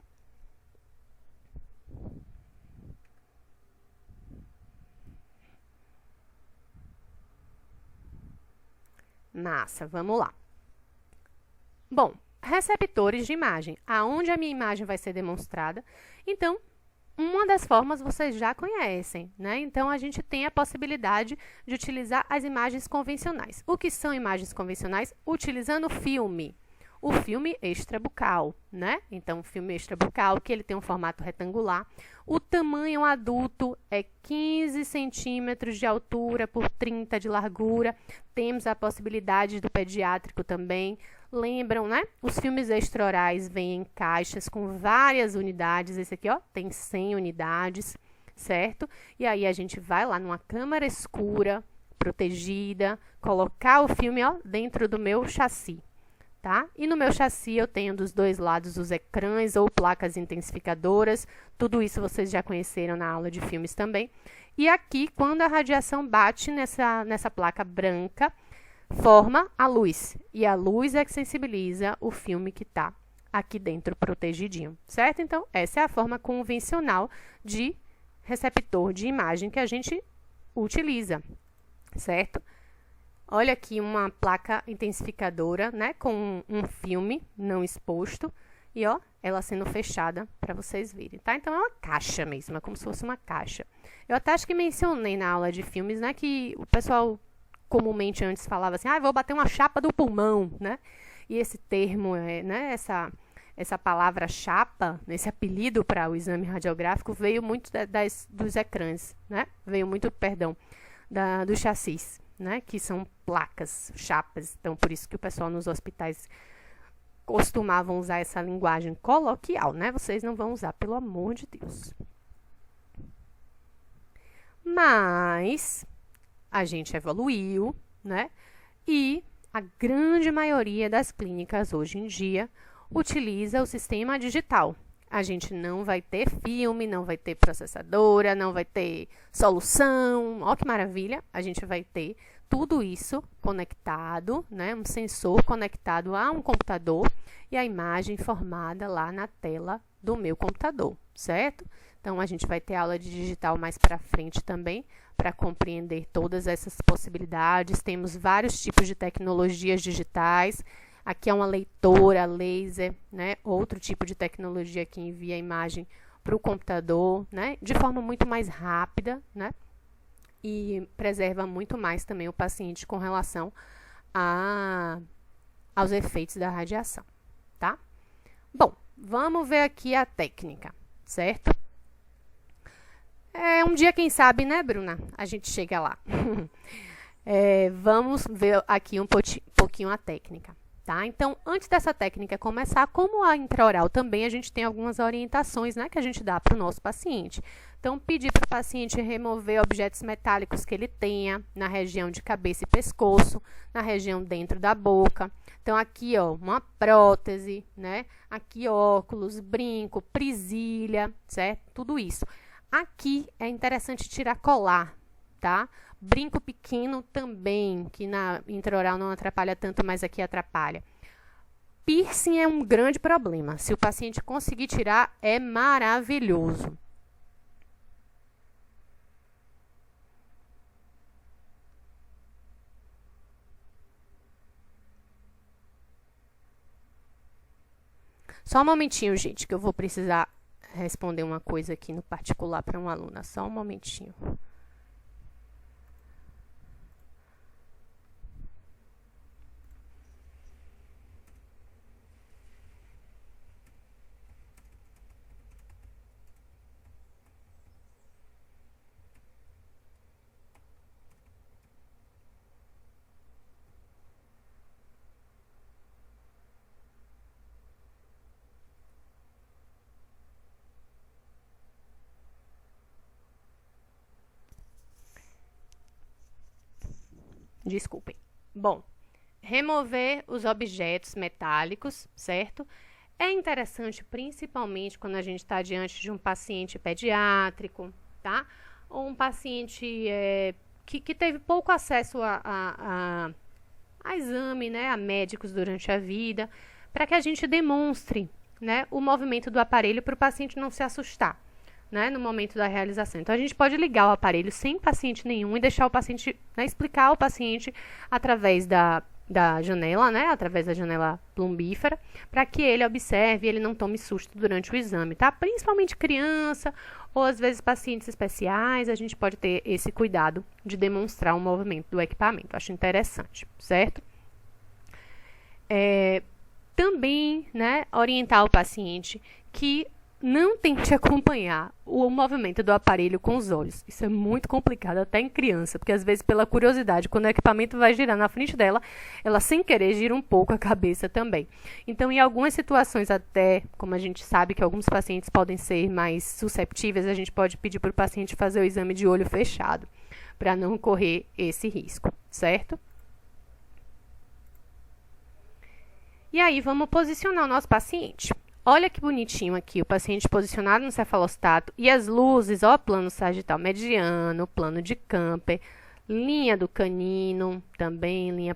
Massa, vamos lá. Bom, receptores de imagem. Aonde a minha imagem vai ser demonstrada? Então, uma das formas vocês já conhecem, né? Então, a gente tem a possibilidade de utilizar as imagens convencionais. O que são imagens convencionais? Utilizando filme. o filme extrabucal, né? Então, o filme extrabucal, que ele tem um formato retangular. O tamanho adulto é 15 centímetros de altura por 30 de largura. Temos a possibilidade do pediátrico também. Lembram, né? Os filmes extraorais vêm em caixas com várias unidades. Esse aqui, ó, tem 100 unidades, certo? E aí a gente vai lá numa câmara escura, protegida, colocar o filme, ó, dentro do meu chassi. Tá? E no meu chassi eu tenho dos dois lados os ecrãs ou placas intensificadoras, tudo isso vocês já conheceram na aula de filmes também. E aqui, quando a radiação bate nessa placa branca, forma a luz. E a luz é que sensibiliza o filme que está aqui dentro protegidinho, certo? Então, essa é a forma convencional de receptor de imagem que a gente utiliza, certo? Olha aqui uma placa intensificadora, né, com um filme não exposto e, ó, ela sendo fechada para vocês verem, tá? Então, é uma caixa mesmo, é como se fosse uma caixa. Eu até acho que mencionei na aula de filmes, né, que o pessoal comumente antes falava assim, vou bater uma chapa do pulmão, né? E esse termo, né, essa palavra chapa, esse apelido para o exame radiográfico veio muito dos ecrãs, né? Veio muito, perdão, dos chassis, né, que são placas, chapas. Então, por isso que o pessoal nos hospitais costumavam usar essa linguagem coloquial, né? Vocês não vão usar, pelo amor de Deus. Mas a gente evoluiu, né? E a grande maioria das clínicas hoje em dia utiliza o sistema digital. A gente não vai ter filme, não vai ter processadora, não vai ter solução. Ó que maravilha! A gente vai ter tudo isso conectado, né? Um sensor conectado a um computador e a imagem formada lá na tela do meu computador, certo? Então, a gente vai ter aula de digital mais para frente também, para compreender todas essas possibilidades. Temos vários tipos de tecnologias digitais. Aqui é uma leitora laser, né? Outro tipo de tecnologia que envia a imagem para o computador, né? De forma muito mais rápida, né? E preserva muito mais também o paciente com relação aos efeitos da radiação, tá? Bom, vamos ver aqui a técnica, certo? Um dia, quem sabe, né, Bruna? A gente chega lá. Vamos ver aqui um pouquinho a técnica. Tá? Então, antes dessa técnica começar, como a intraoral também, a gente tem algumas orientações, né, que a gente dá para o nosso paciente. Então, pedir para o paciente remover objetos metálicos que ele tenha na região de cabeça e pescoço, na região dentro da boca. Então, aqui, ó, uma prótese, né? Aqui, óculos, brinco, presilha, certo? Tudo isso. Aqui é interessante tirar colar, tá? Brinco pequeno também, que na intraoral não atrapalha tanto, mas aqui atrapalha. Piercing é um grande problema. Se o paciente conseguir tirar, é maravilhoso. Só um momentinho, gente, que eu vou precisar responder uma coisa aqui no particular para uma aluna. Só um momentinho. Desculpem. Bom, remover os objetos metálicos, certo? É interessante principalmente quando a gente está diante de um paciente pediátrico, tá? Ou um paciente que teve pouco acesso a exame, né? A médicos durante a vida, para que a gente demonstre, né, o movimento do aparelho para o paciente não se assustar, né, no momento da realização. Então, a gente pode ligar o aparelho sem paciente nenhum e deixar o paciente, né, explicar ao paciente através da janela, né, através da janela plumbífera, para que ele observe e ele não tome susto durante o exame, tá? Principalmente criança ou às vezes pacientes especiais, a gente pode ter esse cuidado de demonstrar o movimento do equipamento. Acho interessante, certo? Também, né, orientar o paciente que não tente acompanhar o movimento do aparelho com os olhos. Isso é muito complicado, até em criança, porque às vezes, pela curiosidade, quando o equipamento vai girar na frente dela, ela sem querer gira um pouco a cabeça também. Então, em algumas situações, até como a gente sabe que alguns pacientes podem ser mais susceptíveis, a gente pode pedir para o paciente fazer o exame de olho fechado, para não correr esse risco, certo? E aí, vamos posicionar o nosso paciente. Olha que bonitinho aqui, o paciente posicionado no cefalostato e as luzes, ó, plano sagital mediano, plano de Camper, linha do canino também, linha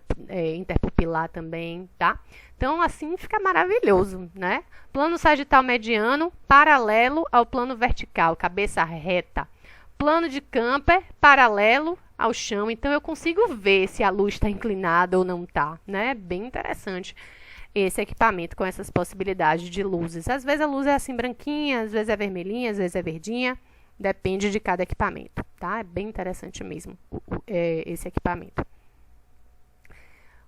interpupilar também, tá? Então, assim fica maravilhoso, né? Plano sagital mediano, paralelo ao plano vertical, cabeça reta. Plano de Camper, paralelo ao chão, então eu consigo ver se a luz está inclinada ou não tá, né? Bem interessante esse equipamento com essas possibilidades de luzes. Às vezes a luz é assim branquinha, às vezes é vermelhinha, às vezes é verdinha. Depende de cada equipamento, tá? É bem interessante mesmo esse equipamento.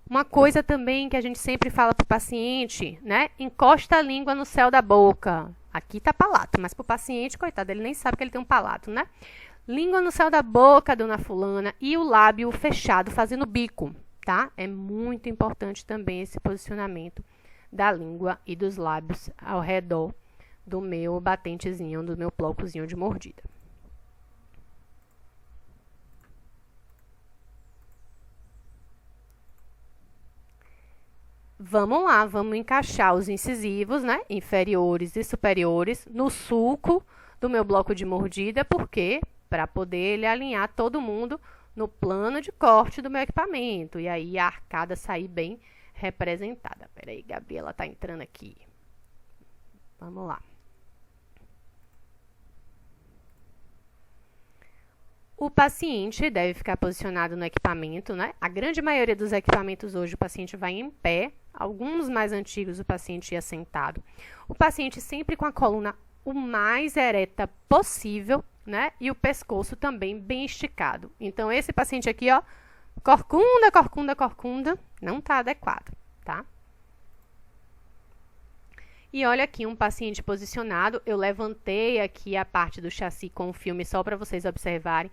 Uma coisa também que a gente sempre fala para o paciente, né? Encosta a língua no céu da boca. Aqui tá palato, mas para o paciente, coitado, ele nem sabe que ele tem um palato, né? Língua no céu da boca, dona fulana, e o lábio fechado, fazendo bico. Tá? É muito importante também esse posicionamento da língua e dos lábios ao redor do meu batentezinho, do meu blocozinho de mordida. Vamos lá, vamos encaixar os incisivos, né, inferiores e superiores, no sulco do meu bloco de mordida, porque para poder ele alinhar todo mundo no plano de corte do meu equipamento. E aí a arcada sair bem representada. Peraí, Gabriela tá entrando aqui. Vamos lá. O paciente deve ficar posicionado no equipamento, né? A grande maioria dos equipamentos hoje o paciente vai em pé. Alguns mais antigos o paciente ia sentado. O paciente sempre com a coluna o mais ereta possível, né? E o pescoço também bem esticado. Então, esse paciente aqui, ó, corcunda, corcunda, corcunda, não tá adequado, tá? E olha aqui um paciente posicionado. Eu levantei aqui a parte do chassi com o filme só para vocês observarem.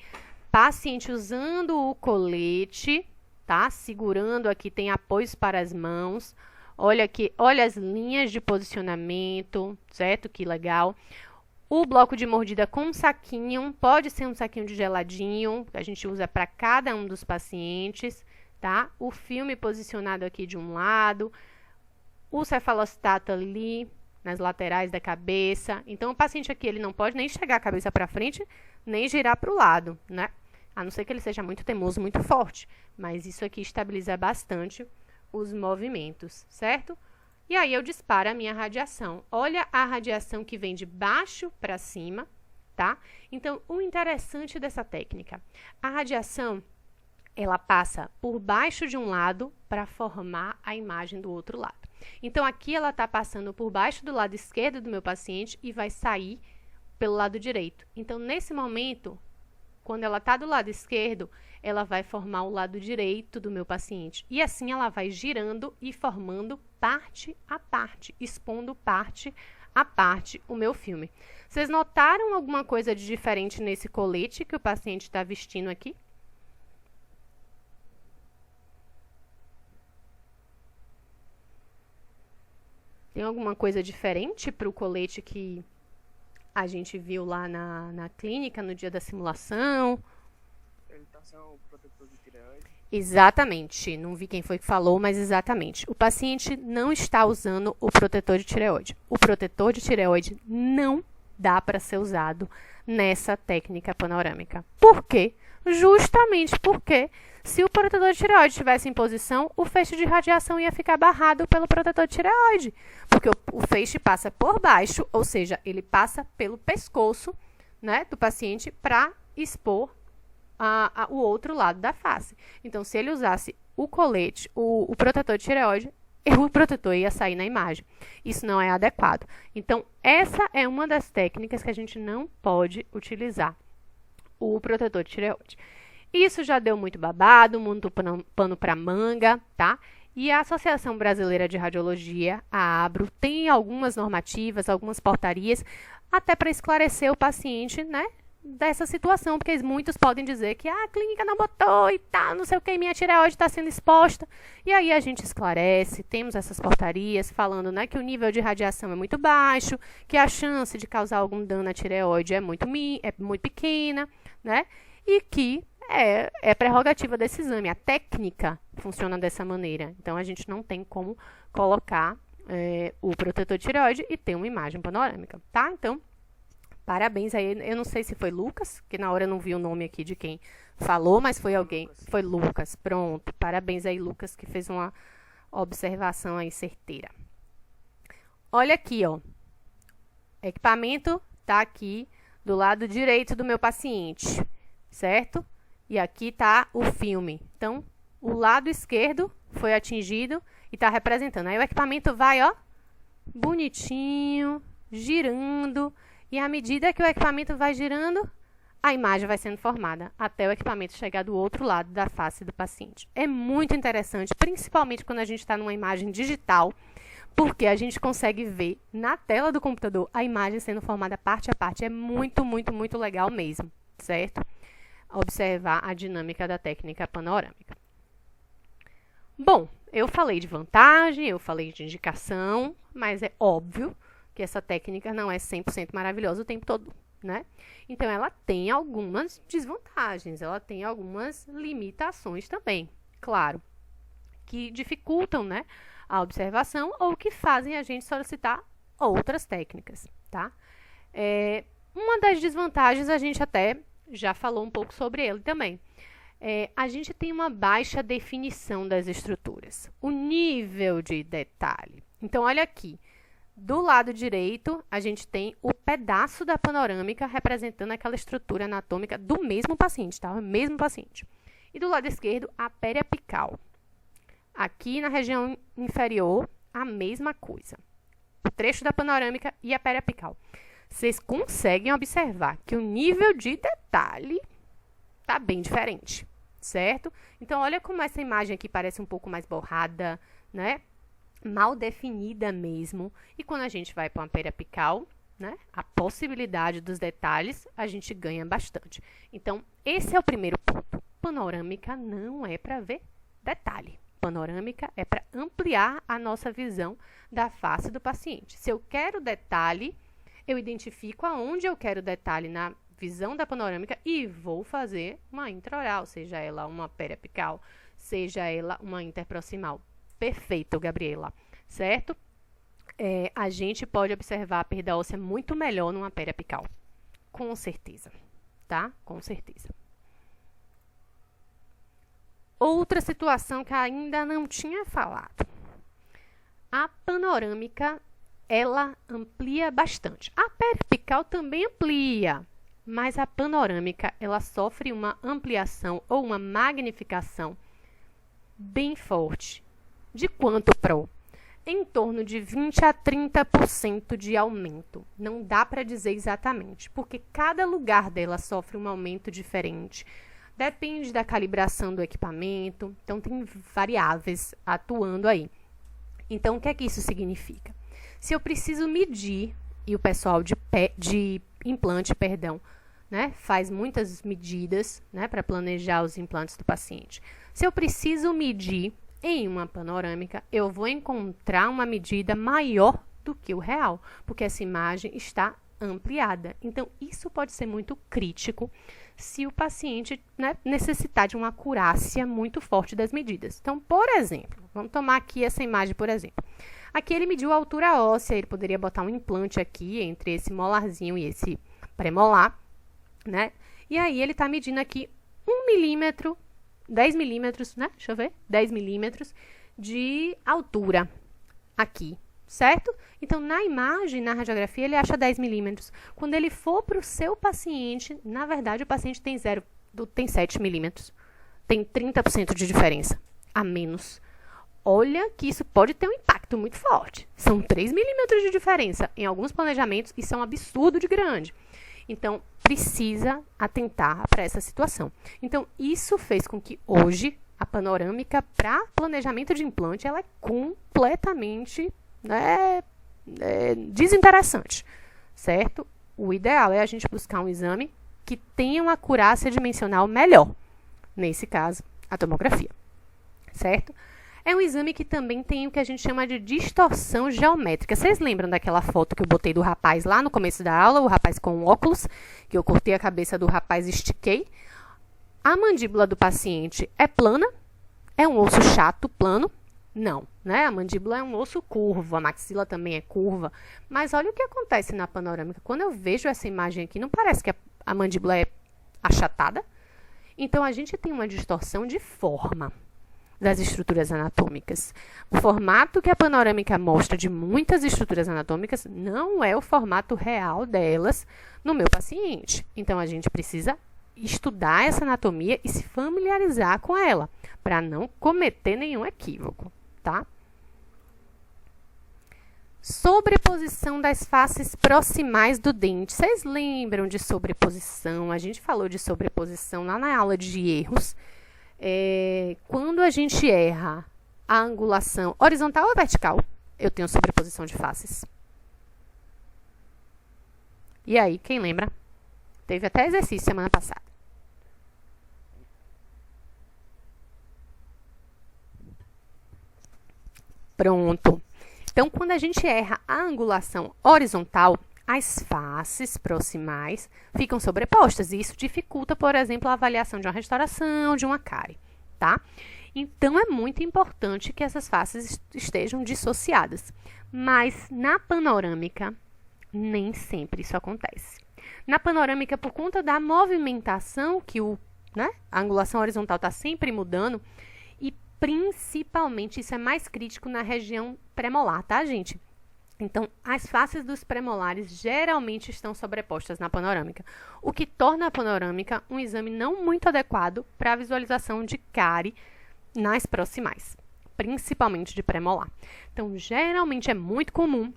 Paciente usando o colete, tá? Segurando aqui, tem apoios para as mãos. Olha aqui, olha as linhas de posicionamento, certo? Que legal. O bloco de mordida com um saquinho, pode ser um saquinho de geladinho, que a gente usa para cada um dos pacientes, tá? O filme posicionado aqui de um lado, o cefalostato ali nas laterais da cabeça. Então, o paciente aqui, ele não pode nem chegar a cabeça para frente, nem girar para o lado, né? A não ser que ele seja muito teimoso, muito forte. Mas isso aqui estabiliza bastante os movimentos, certo? E aí eu disparo a minha radiação. Olha a radiação que vem de baixo para cima, tá? Então, o interessante dessa técnica, a radiação, ela passa por baixo de um lado para formar a imagem do outro lado. Então, aqui ela está passando por baixo do lado esquerdo do meu paciente e vai sair pelo lado direito. Então, nesse momento, quando ela está do lado esquerdo, ela vai formar o lado direito do meu paciente. E assim ela vai girando e formando parte a parte, expondo parte a parte o meu filme. Vocês notaram alguma coisa de diferente nesse colete que o paciente está vestindo aqui? Tem alguma coisa diferente para o colete que a gente viu lá na clínica no dia da simulação? Ele tá sem o protetor de tireoide. Exatamente, não vi quem foi que falou, mas exatamente. O paciente não está usando o protetor de tireoide. O protetor de tireoide não dá para ser usado nessa técnica panorâmica. Por quê? Justamente porque se o protetor de tireoide estivesse em posição, o feixe de radiação ia ficar barrado pelo protetor de tireoide. Porque o feixe passa por baixo, ou seja, ele passa pelo pescoço, né, do paciente para expor o outro lado da face. Então, se ele usasse o colete, o protetor de tireoide, o protetor ia sair na imagem. Isso não é adequado. Então, essa é uma das técnicas que a gente não pode utilizar, o protetor de tireoide. Isso já deu muito babado, muito pano para manga, tá? E a Associação Brasileira de Radiologia, a ABRO, tem algumas normativas, algumas portarias, até para esclarecer o paciente, né, dessa situação, porque muitos podem dizer que a clínica não botou e tá, não sei o que, minha tireoide está sendo exposta. E aí a gente esclarece, temos essas portarias falando, né, que o nível de radiação é muito baixo, que a chance de causar algum dano à tireoide é muito pequena, né, e que é prerrogativa desse exame. A técnica funciona dessa maneira. Então, a gente não tem como colocar o protetor de tireoide e ter uma imagem panorâmica, tá? Então, parabéns aí. Eu não sei se foi Lucas, que na hora eu não vi o nome aqui de quem falou, mas foi alguém. Foi Lucas, pronto. Parabéns aí, Lucas, que fez uma observação aí certeira. Olha aqui, ó. Equipamento tá aqui do lado direito do meu paciente, certo? E aqui está o filme. Então, o lado esquerdo foi atingido e está representando. Aí o equipamento vai, ó, bonitinho, girando. E à medida que o equipamento vai girando, a imagem vai sendo formada até o equipamento chegar do outro lado da face do paciente. É muito interessante, principalmente quando a gente está numa imagem digital, porque a gente consegue ver na tela do computador a imagem sendo formada parte a parte. É muito, muito, muito legal mesmo, certo? Observar a dinâmica da técnica panorâmica. Bom, eu falei de vantagem, eu falei de indicação, mas é óbvio que essa técnica não é 100% maravilhosa o tempo todo, né? Então, ela tem algumas desvantagens, ela tem algumas limitações também, claro, que dificultam, né, a observação ou que fazem a gente solicitar outras técnicas, tá? Uma das desvantagens a gente até já falou um pouco sobre ele também. A gente tem uma baixa definição das estruturas, o nível de detalhe. Então, olha aqui, do lado direito, a gente tem o pedaço da panorâmica representando aquela estrutura anatômica do mesmo paciente, tá? O mesmo paciente. E do lado esquerdo, a periapical. Aqui na região inferior, a mesma coisa. O trecho da panorâmica e a periapical. Vocês conseguem observar que o nível de detalhe está bem diferente, certo? Então, olha como essa imagem aqui parece um pouco mais borrada, né? Mal definida mesmo. E quando a gente vai para uma periapical, né, a possibilidade dos detalhes, a gente ganha bastante. Então, esse é o primeiro ponto. Panorâmica não é para ver detalhe. Panorâmica é para ampliar a nossa visão da face do paciente. Se eu quero detalhe, eu identifico aonde eu quero detalhe na visão da panorâmica e vou fazer uma intraoral, seja ela uma periapical, seja ela uma interproximal. Perfeito, Gabriela, certo? A gente pode observar a perda óssea muito melhor numa periapical, com certeza, tá? Com certeza. Outra situação que ainda não tinha falado. A panorâmica, ela amplia bastante. A periapical também amplia, mas a panorâmica, ela sofre uma ampliação ou uma magnificação bem forte. De quanto, Pro? Em torno de 20 a 30% de aumento. Não dá para dizer exatamente, porque cada lugar dela sofre um aumento diferente. Depende da calibração do equipamento, então tem variáveis atuando aí. Então, o que é que isso significa? Se eu preciso medir, e o pessoal de implante, né, faz muitas medidas, né, para planejar os implantes do paciente. Se eu preciso medir em uma panorâmica, eu vou encontrar uma medida maior do que o real, porque essa imagem está ampliada. Então, isso pode ser muito crítico se o paciente, né, necessitar de uma acurácia muito forte das medidas. Então, por exemplo, vamos tomar aqui essa imagem, por exemplo. Aqui ele mediu a altura óssea, ele poderia botar um implante aqui entre esse molarzinho e esse premolar, né? E aí ele está medindo aqui 1 milímetro, 10 milímetros, né? Deixa eu ver, 10 milímetros de altura aqui, certo? Então, na imagem, na radiografia, ele acha 10 milímetros. Quando ele for para o seu paciente, na verdade, o paciente tem 7 milímetros. Tem 30% de diferença a menos. Olha que isso pode ter um impacto muito forte. São 3 milímetros de diferença. Em alguns planejamentos, isso é um absurdo de grande. Então, precisa atentar para essa situação. Então, isso fez com que hoje A panorâmica para planejamento de implante, ela é completamente, né, desinteressante, certo? O ideal é a gente buscar um exame que tenha uma acurácia dimensional melhor. Nesse caso, a tomografia, certo? É um exame que também tem o que a gente chama de distorção geométrica. Vocês lembram daquela foto que eu botei do rapaz lá no começo da aula, o rapaz com óculos, que eu cortei a cabeça do rapaz e estiquei? A mandíbula do paciente é plana? É um osso chato, plano? Não, né? A mandíbula é um osso curvo, a maxila também é curva. Mas olha o que acontece na panorâmica. Quando eu vejo essa imagem aqui, não parece que a mandíbula é achatada? Então, a gente tem uma distorção de forma das estruturas anatômicas. O formato que a panorâmica mostra de muitas estruturas anatômicas não é o formato real delas no meu paciente. Então, a gente precisa estudar essa anatomia e se familiarizar com ela, para não cometer nenhum equívoco, tá? Sobreposição das faces proximais do dente. Vocês lembram de sobreposição? A gente falou de sobreposição lá na aula de erros. Quando a gente erra a angulação horizontal ou vertical, eu tenho sobreposição de faces. E aí, quem lembra? Teve até exercício semana passada. Pronto. Então, quando a gente erra a angulação horizontal, as faces proximais ficam sobrepostas. E isso dificulta, por exemplo, a avaliação de uma restauração, de uma cárie, tá? Então, é muito importante que essas faces estejam dissociadas. Mas, na panorâmica, nem sempre isso acontece. Na panorâmica, por conta da movimentação, que a angulação horizontal está sempre mudando, e principalmente isso é mais crítico na região premolar, tá, gente? Então, as faces dos premolares geralmente estão sobrepostas na panorâmica, o que torna a panorâmica um exame não muito adequado para a visualização de cárie nas proximais, principalmente de premolar. Então, geralmente é muito comum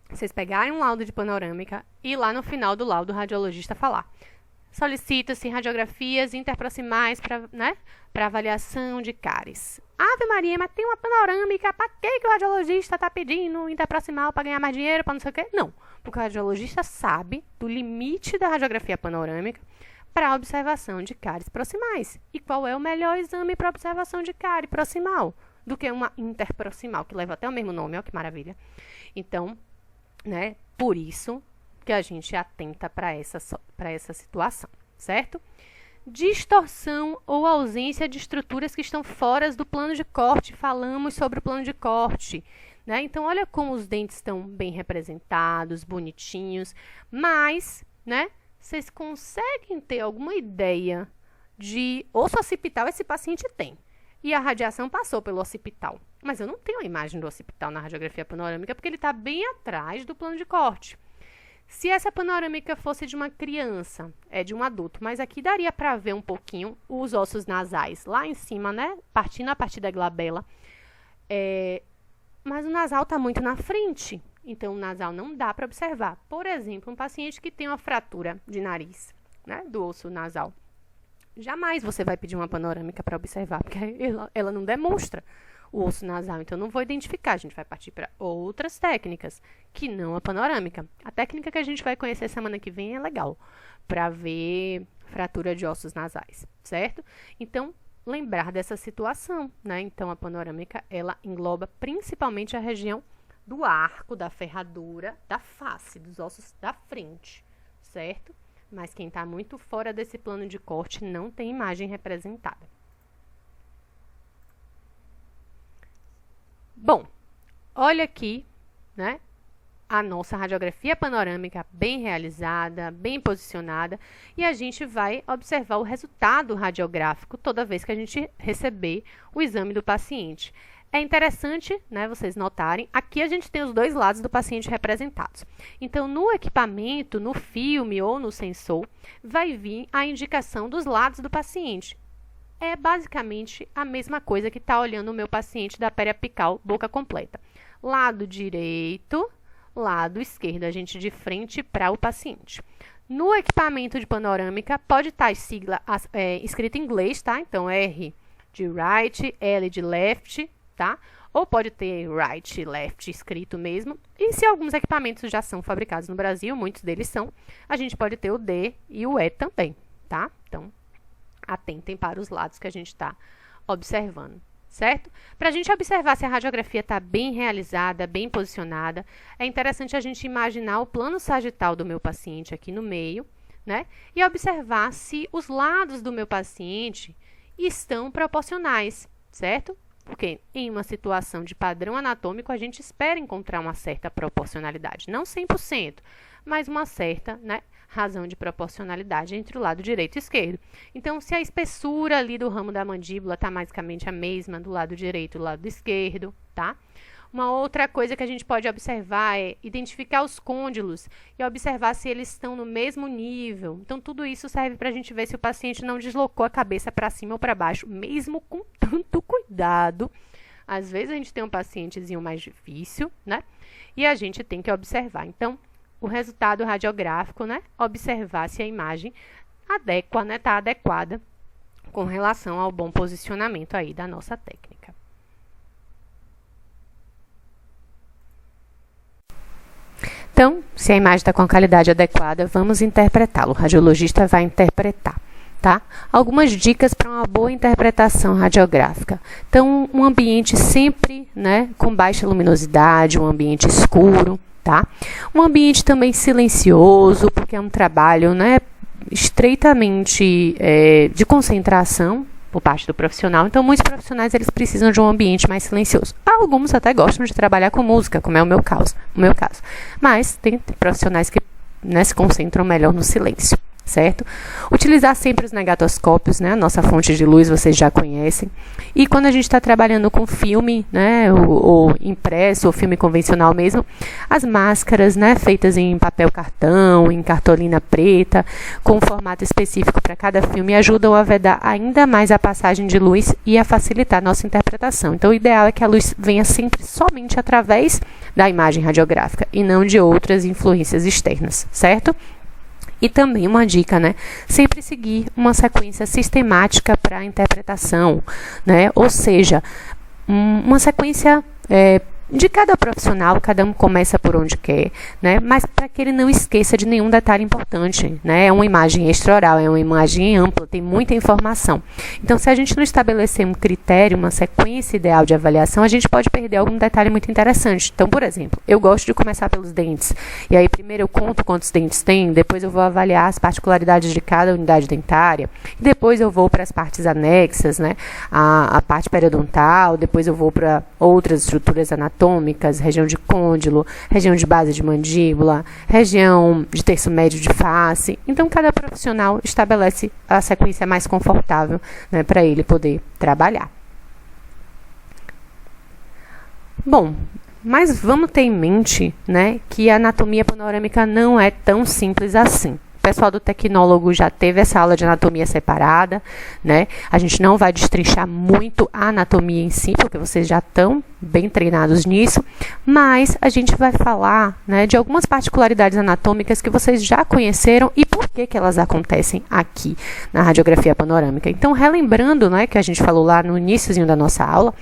vocês pegarem um laudo de panorâmica e lá no final do laudo o radiologista falar: solicita-se radiografias interproximais para avaliação de cáries. Ave Maria, mas tem uma panorâmica, para que o radiologista está pedindo interproximal para ganhar mais dinheiro, para não sei o quê? Não, porque o radiologista sabe do limite da radiografia panorâmica para observação de cáries proximais. E qual é o melhor exame para observação de cárie proximal do que uma interproximal, que leva até o mesmo nome, ó que maravilha. Então, por isso que a gente atenta para essa situação, certo? Distorção ou ausência de estruturas que estão fora do plano de corte. Falamos sobre o plano de corte, né? Então, olha como os dentes estão bem representados, bonitinhos, mas, vocês conseguem ter alguma ideia de osso occipital esse paciente tem. E a radiação passou pelo occipital. Mas eu não tenho a imagem do occipital na radiografia panorâmica porque ele está bem atrás do plano de corte. Se essa panorâmica fosse de uma criança, de um adulto, mas aqui daria para ver um pouquinho os ossos nasais lá em cima, partindo a partir da glabela. Mas o nasal está muito na frente, então o nasal não dá para observar. Por exemplo, um paciente que tem uma fratura de nariz, do osso nasal. Jamais você vai pedir uma panorâmica para observar, porque ela não demonstra o osso nasal. Então, não vou identificar. A gente vai partir para outras técnicas, que não a panorâmica. A técnica que a gente vai conhecer semana que vem é legal, para ver fratura de ossos nasais, certo? Então, lembrar dessa situação, Então, a panorâmica, ela engloba principalmente a região do arco, da ferradura, da face, dos ossos da frente, certo? Mas quem está muito fora desse plano de corte não tem imagem representada. Bom, olha aqui, a nossa radiografia panorâmica bem realizada, bem posicionada, e a gente vai observar o resultado radiográfico toda vez que a gente receber o exame do paciente. É interessante, vocês notarem, aqui a gente tem os dois lados do paciente representados. Então, no equipamento, no filme ou no sensor, vai vir a indicação dos lados do paciente. É basicamente a mesma coisa que está olhando o meu paciente da periapical, boca completa. Lado direito, lado esquerdo, a gente de frente para o paciente. No equipamento de panorâmica, pode estar a sigla escrita em inglês, tá? Então, R de right, L de left, tá? Ou pode ter right, left escrito mesmo. E se alguns equipamentos já são fabricados no Brasil, muitos deles são, a gente pode ter o D e o E também, tá? Então, atentem para os lados que a gente está observando, certo? Para a gente observar se a radiografia está bem realizada, bem posicionada, é interessante a gente imaginar o plano sagital do meu paciente aqui no meio, né? E observar se os lados do meu paciente estão proporcionais, certo? Porque em uma situação de padrão anatômico, a gente espera encontrar uma certa proporcionalidade. Não 100%, mas uma certa, né, razão de proporcionalidade entre o lado direito e esquerdo. Então, se a espessura ali do ramo da mandíbula está basicamente a mesma do lado direito e do lado esquerdo, tá? Uma outra coisa que a gente pode observar é identificar os côndilos e observar se eles estão no mesmo nível. Então, tudo isso serve para a gente ver se o paciente não deslocou a cabeça para cima ou para baixo, mesmo com tanto cuidado. Às vezes, a gente tem um pacientezinho mais difícil, né? E a gente tem que observar. Então, o resultado radiográfico, né? Observar se a imagem adequa, né? Está adequada com relação ao bom posicionamento aí da nossa técnica. Então, se a imagem está com a qualidade adequada, vamos interpretá-lo. O radiologista vai interpretar, tá? Algumas dicas para uma boa interpretação radiográfica. Então, um ambiente sempre, né, com baixa luminosidade, um ambiente escuro, tá? Um ambiente também silencioso, porque é um trabalho, né, estreitamente de concentração por parte do profissional. Então, muitos profissionais eles precisam de um ambiente mais silencioso. Alguns até gostam de trabalhar com música, como é o meu caso. Mas tem profissionais que, né, se concentram melhor no silêncio, certo? Utilizar sempre os negatoscópios, né? A nossa fonte de luz vocês já conhecem. E quando a gente está trabalhando com filme, né, ou impresso, ou filme convencional mesmo, as máscaras, né, feitas em papel cartão, em cartolina preta, com um formato específico para cada filme, ajudam a vedar ainda mais a passagem de luz e a facilitar a nossa interpretação. Então, o ideal é que a luz venha sempre somente através da imagem radiográfica e não de outras influências externas, certo? E também uma dica, né? Sempre seguir uma sequência sistemática para a interpretação, né? Ou seja, uma sequência de cada profissional, cada um começa por onde quer, né? Mas para que ele não esqueça de nenhum detalhe importante, né? É uma imagem extraoral, é uma imagem ampla, tem muita informação. Então, se a gente não estabelecer um critério, uma sequência ideal de avaliação, a gente pode perder algum detalhe muito interessante. Então, por exemplo, eu gosto de começar pelos dentes. E aí, primeiro eu conto quantos dentes tem, depois eu vou avaliar as particularidades de cada unidade dentária, e depois eu vou para as partes anexas, né? A parte periodontal, depois eu vou para outras estruturas anatômicas, região de côndilo, região de base de mandíbula, região de terço médio de face. Então, cada profissional estabelece a sequência mais confortável, né, para ele poder trabalhar. Bom, mas vamos ter em mente, né, que a anatomia panorâmica não é tão simples assim. O pessoal do tecnólogo já teve essa aula de anatomia separada, né? A gente não vai destrinchar muito a anatomia em si, porque vocês já estão bem treinados nisso, mas a gente vai falar, né, de algumas particularidades anatômicas que vocês já conheceram e por que elas acontecem aqui na radiografia panorâmica. Então, relembrando, né, que a gente falou lá no iníciozinho da nossa aula,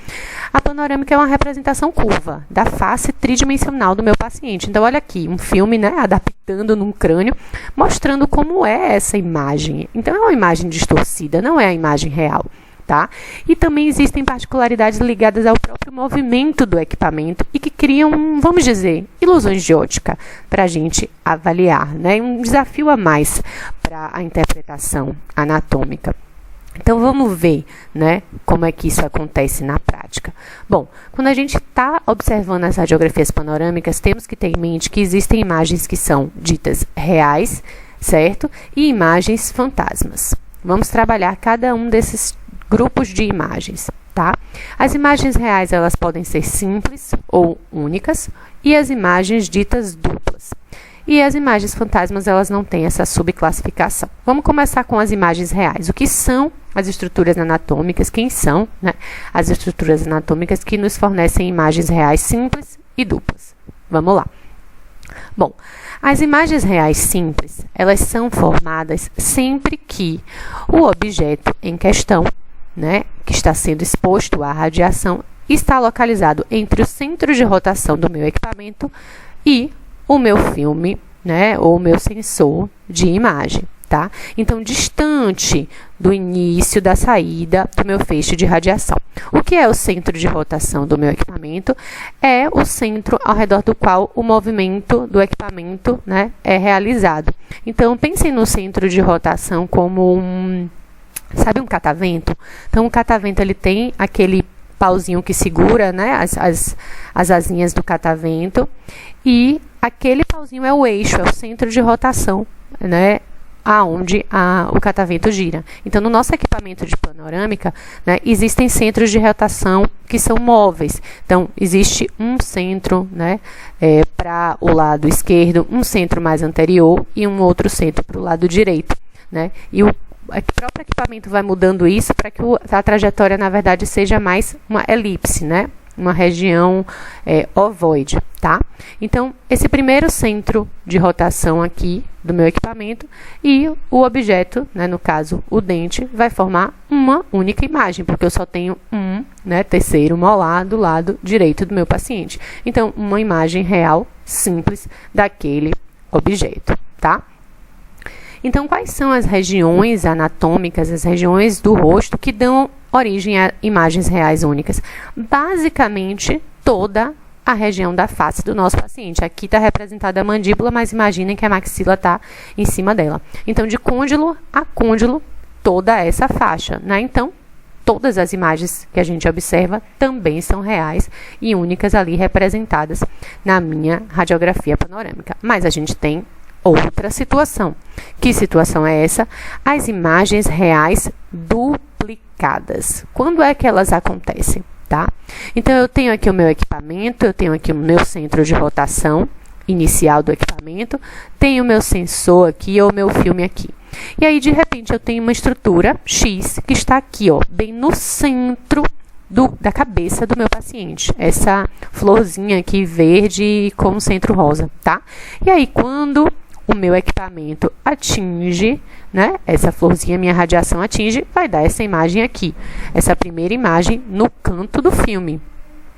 a panorâmica é uma representação curva da face tridimensional do meu paciente. Então, olha aqui, um filme, né, adaptando num crânio, mostrando como é essa imagem. Então, é uma imagem distorcida, não é a imagem real, tá? E também existem particularidades ligadas ao próprio movimento do equipamento e que criam, vamos dizer, ilusões de ótica para a gente avaliar, né? Um desafio a mais para a interpretação anatômica. Então, vamos ver, né, como é que isso acontece na prática. Bom, quando a gente está observando as radiografias panorâmicas, temos que ter em mente que existem imagens que são ditas reais, certo? E imagens fantasmas. Vamos trabalhar cada um desses grupos de imagens, tá? As imagens reais, elas podem ser simples ou únicas, e as imagens ditas duplas. E as imagens fantasmas, elas não têm essa subclassificação. Vamos começar com as imagens reais. O que são as estruturas anatômicas? Quem são, né, as estruturas anatômicas que nos fornecem imagens reais simples e duplas? Vamos lá. Bom, as imagens reais simples, elas são formadas sempre que o objeto em questão né, que está sendo exposto à radiação está localizado entre o centro de rotação do meu equipamento e o meu filme, né, ou o meu sensor de imagem, tá? Então, distante do início da saída do meu feixe de radiação. O que é o centro de rotação do meu equipamento? É o centro ao redor do qual o movimento do equipamento, né, é realizado. Então, pensem no centro de rotação como sabe um catavento? Então, o catavento ele tem aquele pauzinho que segura, né, as asinhas do catavento, e aquele pauzinho é o eixo, é o centro de rotação, né, aonde o catavento gira. Então, no nosso equipamento de panorâmica, né, existem centros de rotação que são móveis. Então, existe um centro, né, para o lado esquerdo, um centro mais anterior e um outro centro para o lado direito, né, e o próprio equipamento vai mudando isso para que a trajetória, na verdade, seja mais uma elipse, né? Uma região ovoide, tá? Então, esse primeiro centro de rotação aqui do meu equipamento e o objeto, né, no caso, o dente, vai formar uma única imagem, porque eu só tenho né, terceiro molar do lado direito do meu paciente. Então, uma imagem real, simples, daquele objeto, tá? Então, quais são as regiões anatômicas, as regiões do rosto que dão origem a imagens reais únicas? Basicamente, toda a região da face do nosso paciente. Aqui está representada a mandíbula, mas imaginem que a maxila está em cima dela. Então, de côndilo a côndilo, toda essa faixa, né? Então, todas as imagens que a gente observa também são reais e únicas ali representadas na minha radiografia panorâmica. Mas a gente tem outra situação. Que situação é essa? As imagens reais duplicadas. Quando é que elas acontecem, tá? Então, eu tenho aqui o meu equipamento, eu tenho aqui o meu centro de rotação inicial do equipamento, tenho o meu sensor aqui ou o meu filme aqui. E aí, de repente, eu tenho uma estrutura X que está aqui, ó, bem no centro da cabeça do meu paciente. Essa florzinha aqui verde com centro rosa, tá? E aí, quando o meu equipamento atinge, né, essa florzinha, minha radiação atinge, vai dar essa imagem aqui. Essa primeira imagem no canto do filme.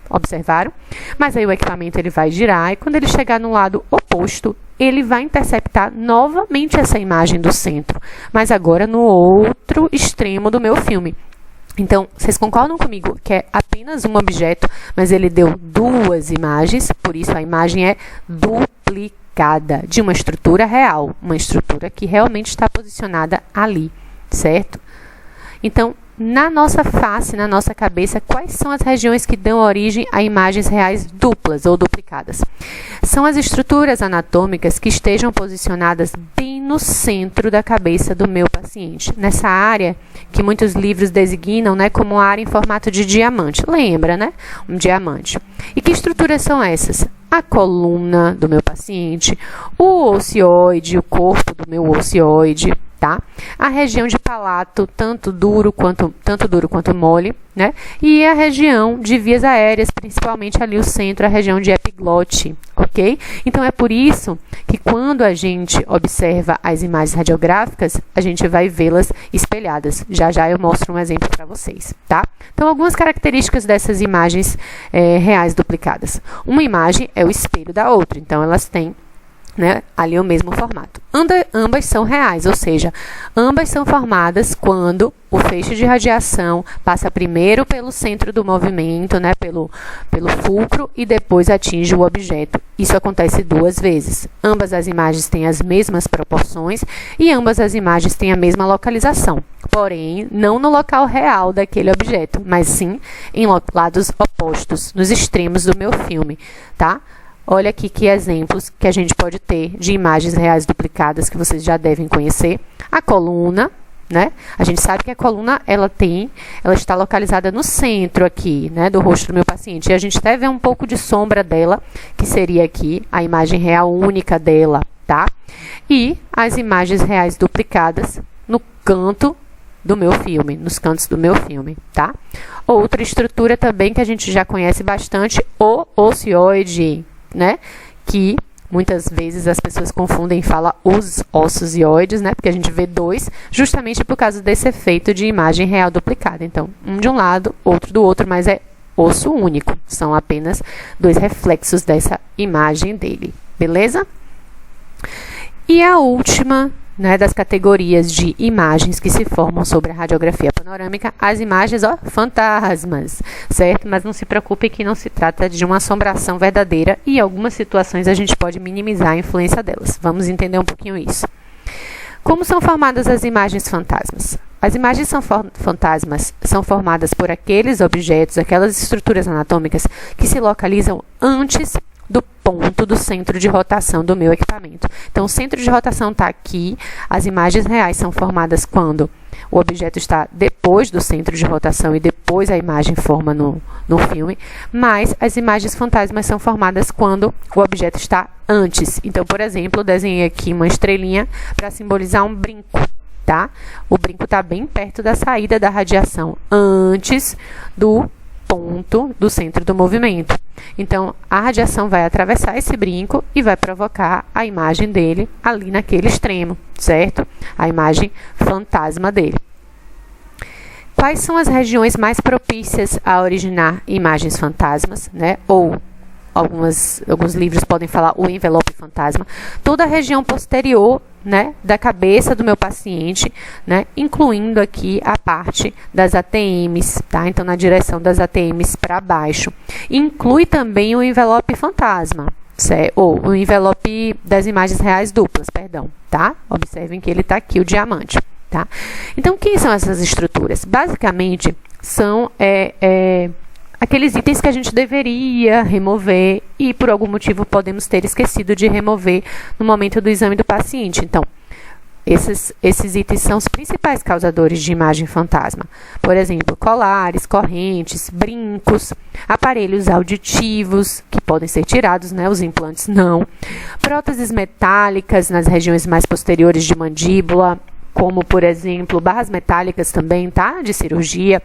Observaram? Mas aí o equipamento ele vai girar e quando ele chegar no lado oposto, ele vai interceptar novamente essa imagem do centro, mas agora no outro extremo do meu filme. Então, vocês concordam comigo que é apenas um objeto, mas ele deu duas imagens, por isso a imagem é duplicada de uma estrutura real, uma estrutura que realmente está posicionada ali, certo? Então, na nossa face, na nossa cabeça, quais são as regiões que dão origem a imagens reais duplas ou duplicadas? São as estruturas anatômicas que estejam posicionadas bem no centro da cabeça do meu paciente, nessa área que muitos livros designam, né, como área em formato de diamante. Lembra, né? Um diamante. E que estruturas são essas? A coluna do meu paciente, o ocioide, o corpo do meu ocioide, tá? A região de palato, tanto duro quanto mole, né? E a região de vias aéreas, principalmente ali o centro, a região de epiglote, ok? Então, é por isso que quando a gente observa as imagens radiográficas, a gente vai vê-las espelhadas. Já já eu mostro um exemplo para vocês, tá? Então, algumas características dessas imagens reais duplicadas. Uma imagem é o espelho da outra, então elas têm, né, ali o mesmo formato. Ambas são reais, ou seja, ambas são formadas quando o feixe de radiação passa primeiro pelo centro do movimento, né, pelo fulcro, e depois atinge o objeto. Isso acontece duas vezes. Ambas as imagens têm as mesmas proporções e ambas as imagens têm a mesma localização. Porém, não no local real daquele objeto, mas sim em lados opostos, nos extremos do meu filme, tá? Olha aqui que exemplos que a gente pode ter de imagens reais duplicadas que vocês já devem conhecer. A coluna, né? A gente sabe que a coluna ela está localizada no centro aqui, né, do rosto do meu paciente. E a gente até vê um pouco de sombra dela, que seria aqui a imagem real única dela, tá? E as imagens reais duplicadas no canto do meu filme, nos cantos do meu filme, tá? Outra estrutura também que a gente já conhece bastante, o ocioide, né, que Muitas vezes as pessoas confundem e falam os ossos zioides, né? Porque a gente vê dois, justamente por causa desse efeito de imagem real duplicada. Então, um de um lado, outro do outro, mas é osso único. São apenas dois reflexos dessa imagem dele. Beleza? E a última, né, das categorias de imagens que se formam sobre a radiografia panorâmica, as imagens, fantasmas, certo? Mas não se preocupe que não se trata de uma assombração verdadeira e em algumas situações a gente pode minimizar a influência delas. Vamos entender um pouquinho isso. Como são formadas as imagens fantasmas? As imagens fantasmas são formadas por aqueles objetos, aquelas estruturas anatômicas que se localizam antes do ponto do centro de rotação do meu equipamento. Então, o centro de rotação está aqui. As imagens reais são formadas quando o objeto está depois do centro de rotação e depois a imagem forma no filme. Mas as imagens fantasmas são formadas quando o objeto está antes. Então, por exemplo, eu desenhei aqui uma estrelinha para simbolizar um brinco. Tá? O brinco está bem perto da saída da radiação, antes do ponto do centro do movimento. Então, a radiação vai atravessar esse brinco e vai provocar a imagem dele ali naquele extremo, certo? A imagem fantasma dele. Quais são as regiões mais propícias a originar imagens fantasmas, né? Ou alguns livros podem falar o envelope fantasma. Toda a região posterior, né, da cabeça do meu paciente, né, incluindo aqui a parte das ATMs, tá? Então, na direção das ATMs para baixo. Inclui também o envelope fantasma, ou o envelope das imagens reais duplas, perdão, tá? Observem que ele está aqui, o diamante, tá? Então, o que são essas estruturas? Basicamente, são aqueles itens que a gente deveria remover e por algum motivo podemos ter esquecido de remover no momento do exame do paciente. Então, esses itens são os principais causadores de imagem fantasma. Por exemplo, colares, correntes, brincos, aparelhos auditivos, que podem ser tirados, né? Os implantes não. Próteses metálicas nas regiões mais posteriores de mandíbula, como, por exemplo, barras metálicas também, tá? De cirurgia.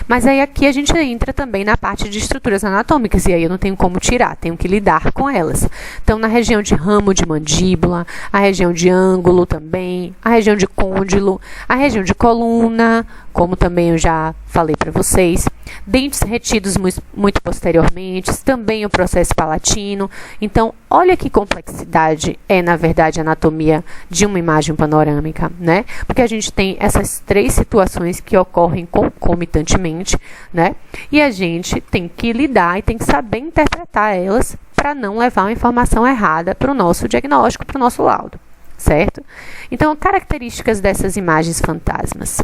Mas aí aqui a gente entra também na parte de estruturas anatômicas, e aí eu não tenho como tirar, tenho que lidar com elas. Então, na região de ramo de mandíbula, a região de ângulo também, a região de côndilo, a região de coluna, como também eu já falei para vocês, dentes retidos muito posteriormente, também o processo palatino. Então, olha que complexidade é, na verdade, a anatomia de uma imagem panorâmica, né? Porque a gente tem essas três situações que ocorrem concomitantemente, né? E a gente tem que lidar e tem que saber interpretar elas para não levar uma informação errada para o nosso diagnóstico, para o nosso laudo, certo? Então, características dessas imagens fantasmas.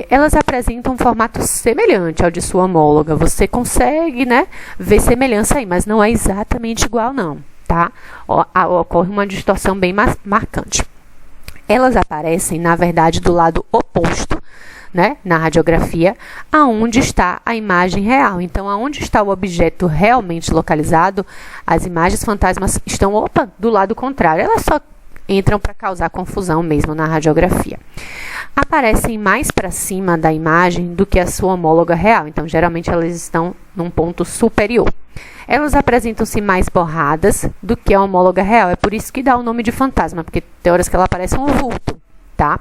Elas apresentam um formato semelhante ao de sua homóloga. Você consegue, né, ver semelhança aí, mas não é exatamente igual, não, tá? Ocorre uma distorção bem marcante. Elas aparecem, na verdade, do lado oposto, né, na radiografia, aonde está a imagem real. Então, aonde está o objeto realmente localizado, as imagens fantasmas estão, do lado contrário. Elas só entram para causar confusão mesmo na radiografia. Aparecem mais para cima da imagem do que a sua homóloga real. Então, geralmente, elas estão num ponto superior. Elas apresentam-se mais borradas do que a homóloga real. É por isso que dá o nome de fantasma, porque tem horas que ela parece um vulto, tá?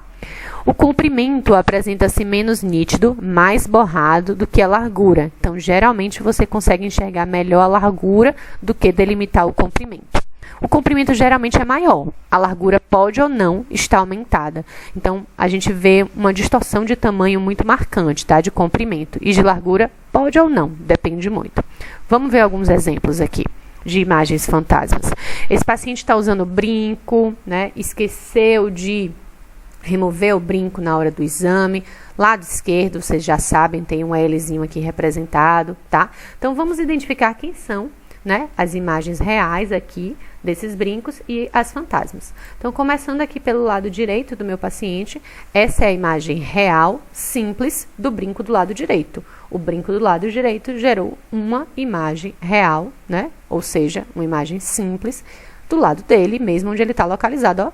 O comprimento apresenta-se menos nítido, mais borrado do que a largura. Então, geralmente, você consegue enxergar melhor a largura do que delimitar o comprimento. O comprimento geralmente é maior, a largura pode ou não estar aumentada. Então, a gente vê uma distorção de tamanho muito marcante, tá? De comprimento. E de largura pode ou não, depende muito. Vamos ver alguns exemplos aqui de imagens fantasmas. Esse paciente está usando brinco, né? Esqueceu de remover o brinco na hora do exame. Lado esquerdo, vocês já sabem, tem um Lzinho aqui representado, tá? Então, vamos identificar quem são, né, as imagens reais aqui desses brincos e as fantasmas. Então, começando aqui pelo lado direito do meu paciente, essa é a imagem real, simples, do brinco do lado direito. O brinco do lado direito gerou uma imagem real, né, ou seja, uma imagem simples do lado dele, mesmo onde ele está localizado, ó,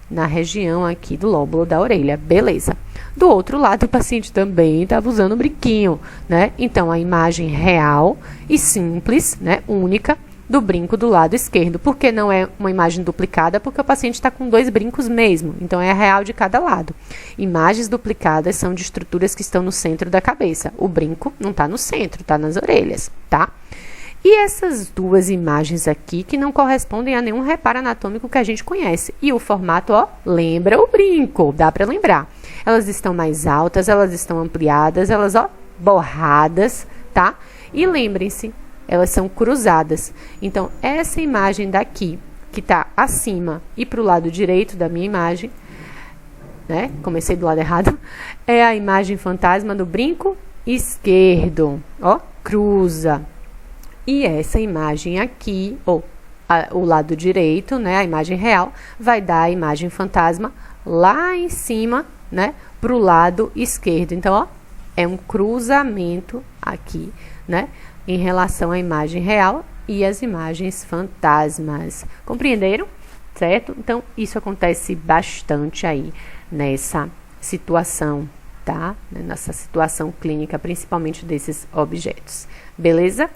na região aqui do lóbulo da orelha. Beleza. Do outro lado, o paciente também estava usando um brinquinho, né? Então, a imagem real e simples, né, única, do brinco do lado esquerdo. Por que não é uma imagem duplicada? Porque o paciente está com 2 brincos mesmo, então é a real de cada lado. Imagens duplicadas são de estruturas que estão no centro da cabeça. O brinco não está no centro, está nas orelhas, tá? E essas 2 imagens aqui que não correspondem a nenhum reparo anatômico que a gente conhece. E o formato, ó, lembra o brinco, dá para lembrar. Elas estão mais altas, elas estão ampliadas, elas, ó, borradas, tá? E lembrem-se, elas são cruzadas. Então, essa imagem daqui, que está acima e para o lado direito da minha imagem, né? Comecei do lado errado, é a imagem fantasma do brinco esquerdo, ó, cruza. E essa imagem aqui, ou o lado direito, né, a imagem real, vai dar a imagem fantasma lá em cima, né, para o lado esquerdo. Então, ó, é um cruzamento aqui, né, em relação à imagem real e as imagens fantasmas. Compreenderam? Certo? Então, isso acontece bastante aí nessa situação, tá? Nessa situação clínica, principalmente desses objetos. Beleza?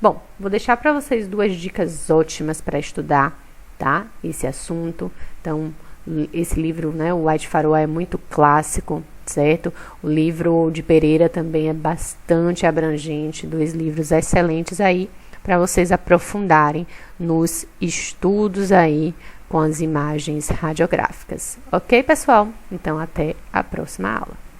Bom, vou deixar para vocês 2 dicas ótimas para estudar, tá? Esse assunto. Então, esse livro, né, o White Faroa, é muito clássico, certo? O livro de Pereira também é bastante abrangente, 2 livros excelentes aí para vocês aprofundarem nos estudos aí com as imagens radiográficas. Ok, pessoal? Então, até a próxima aula.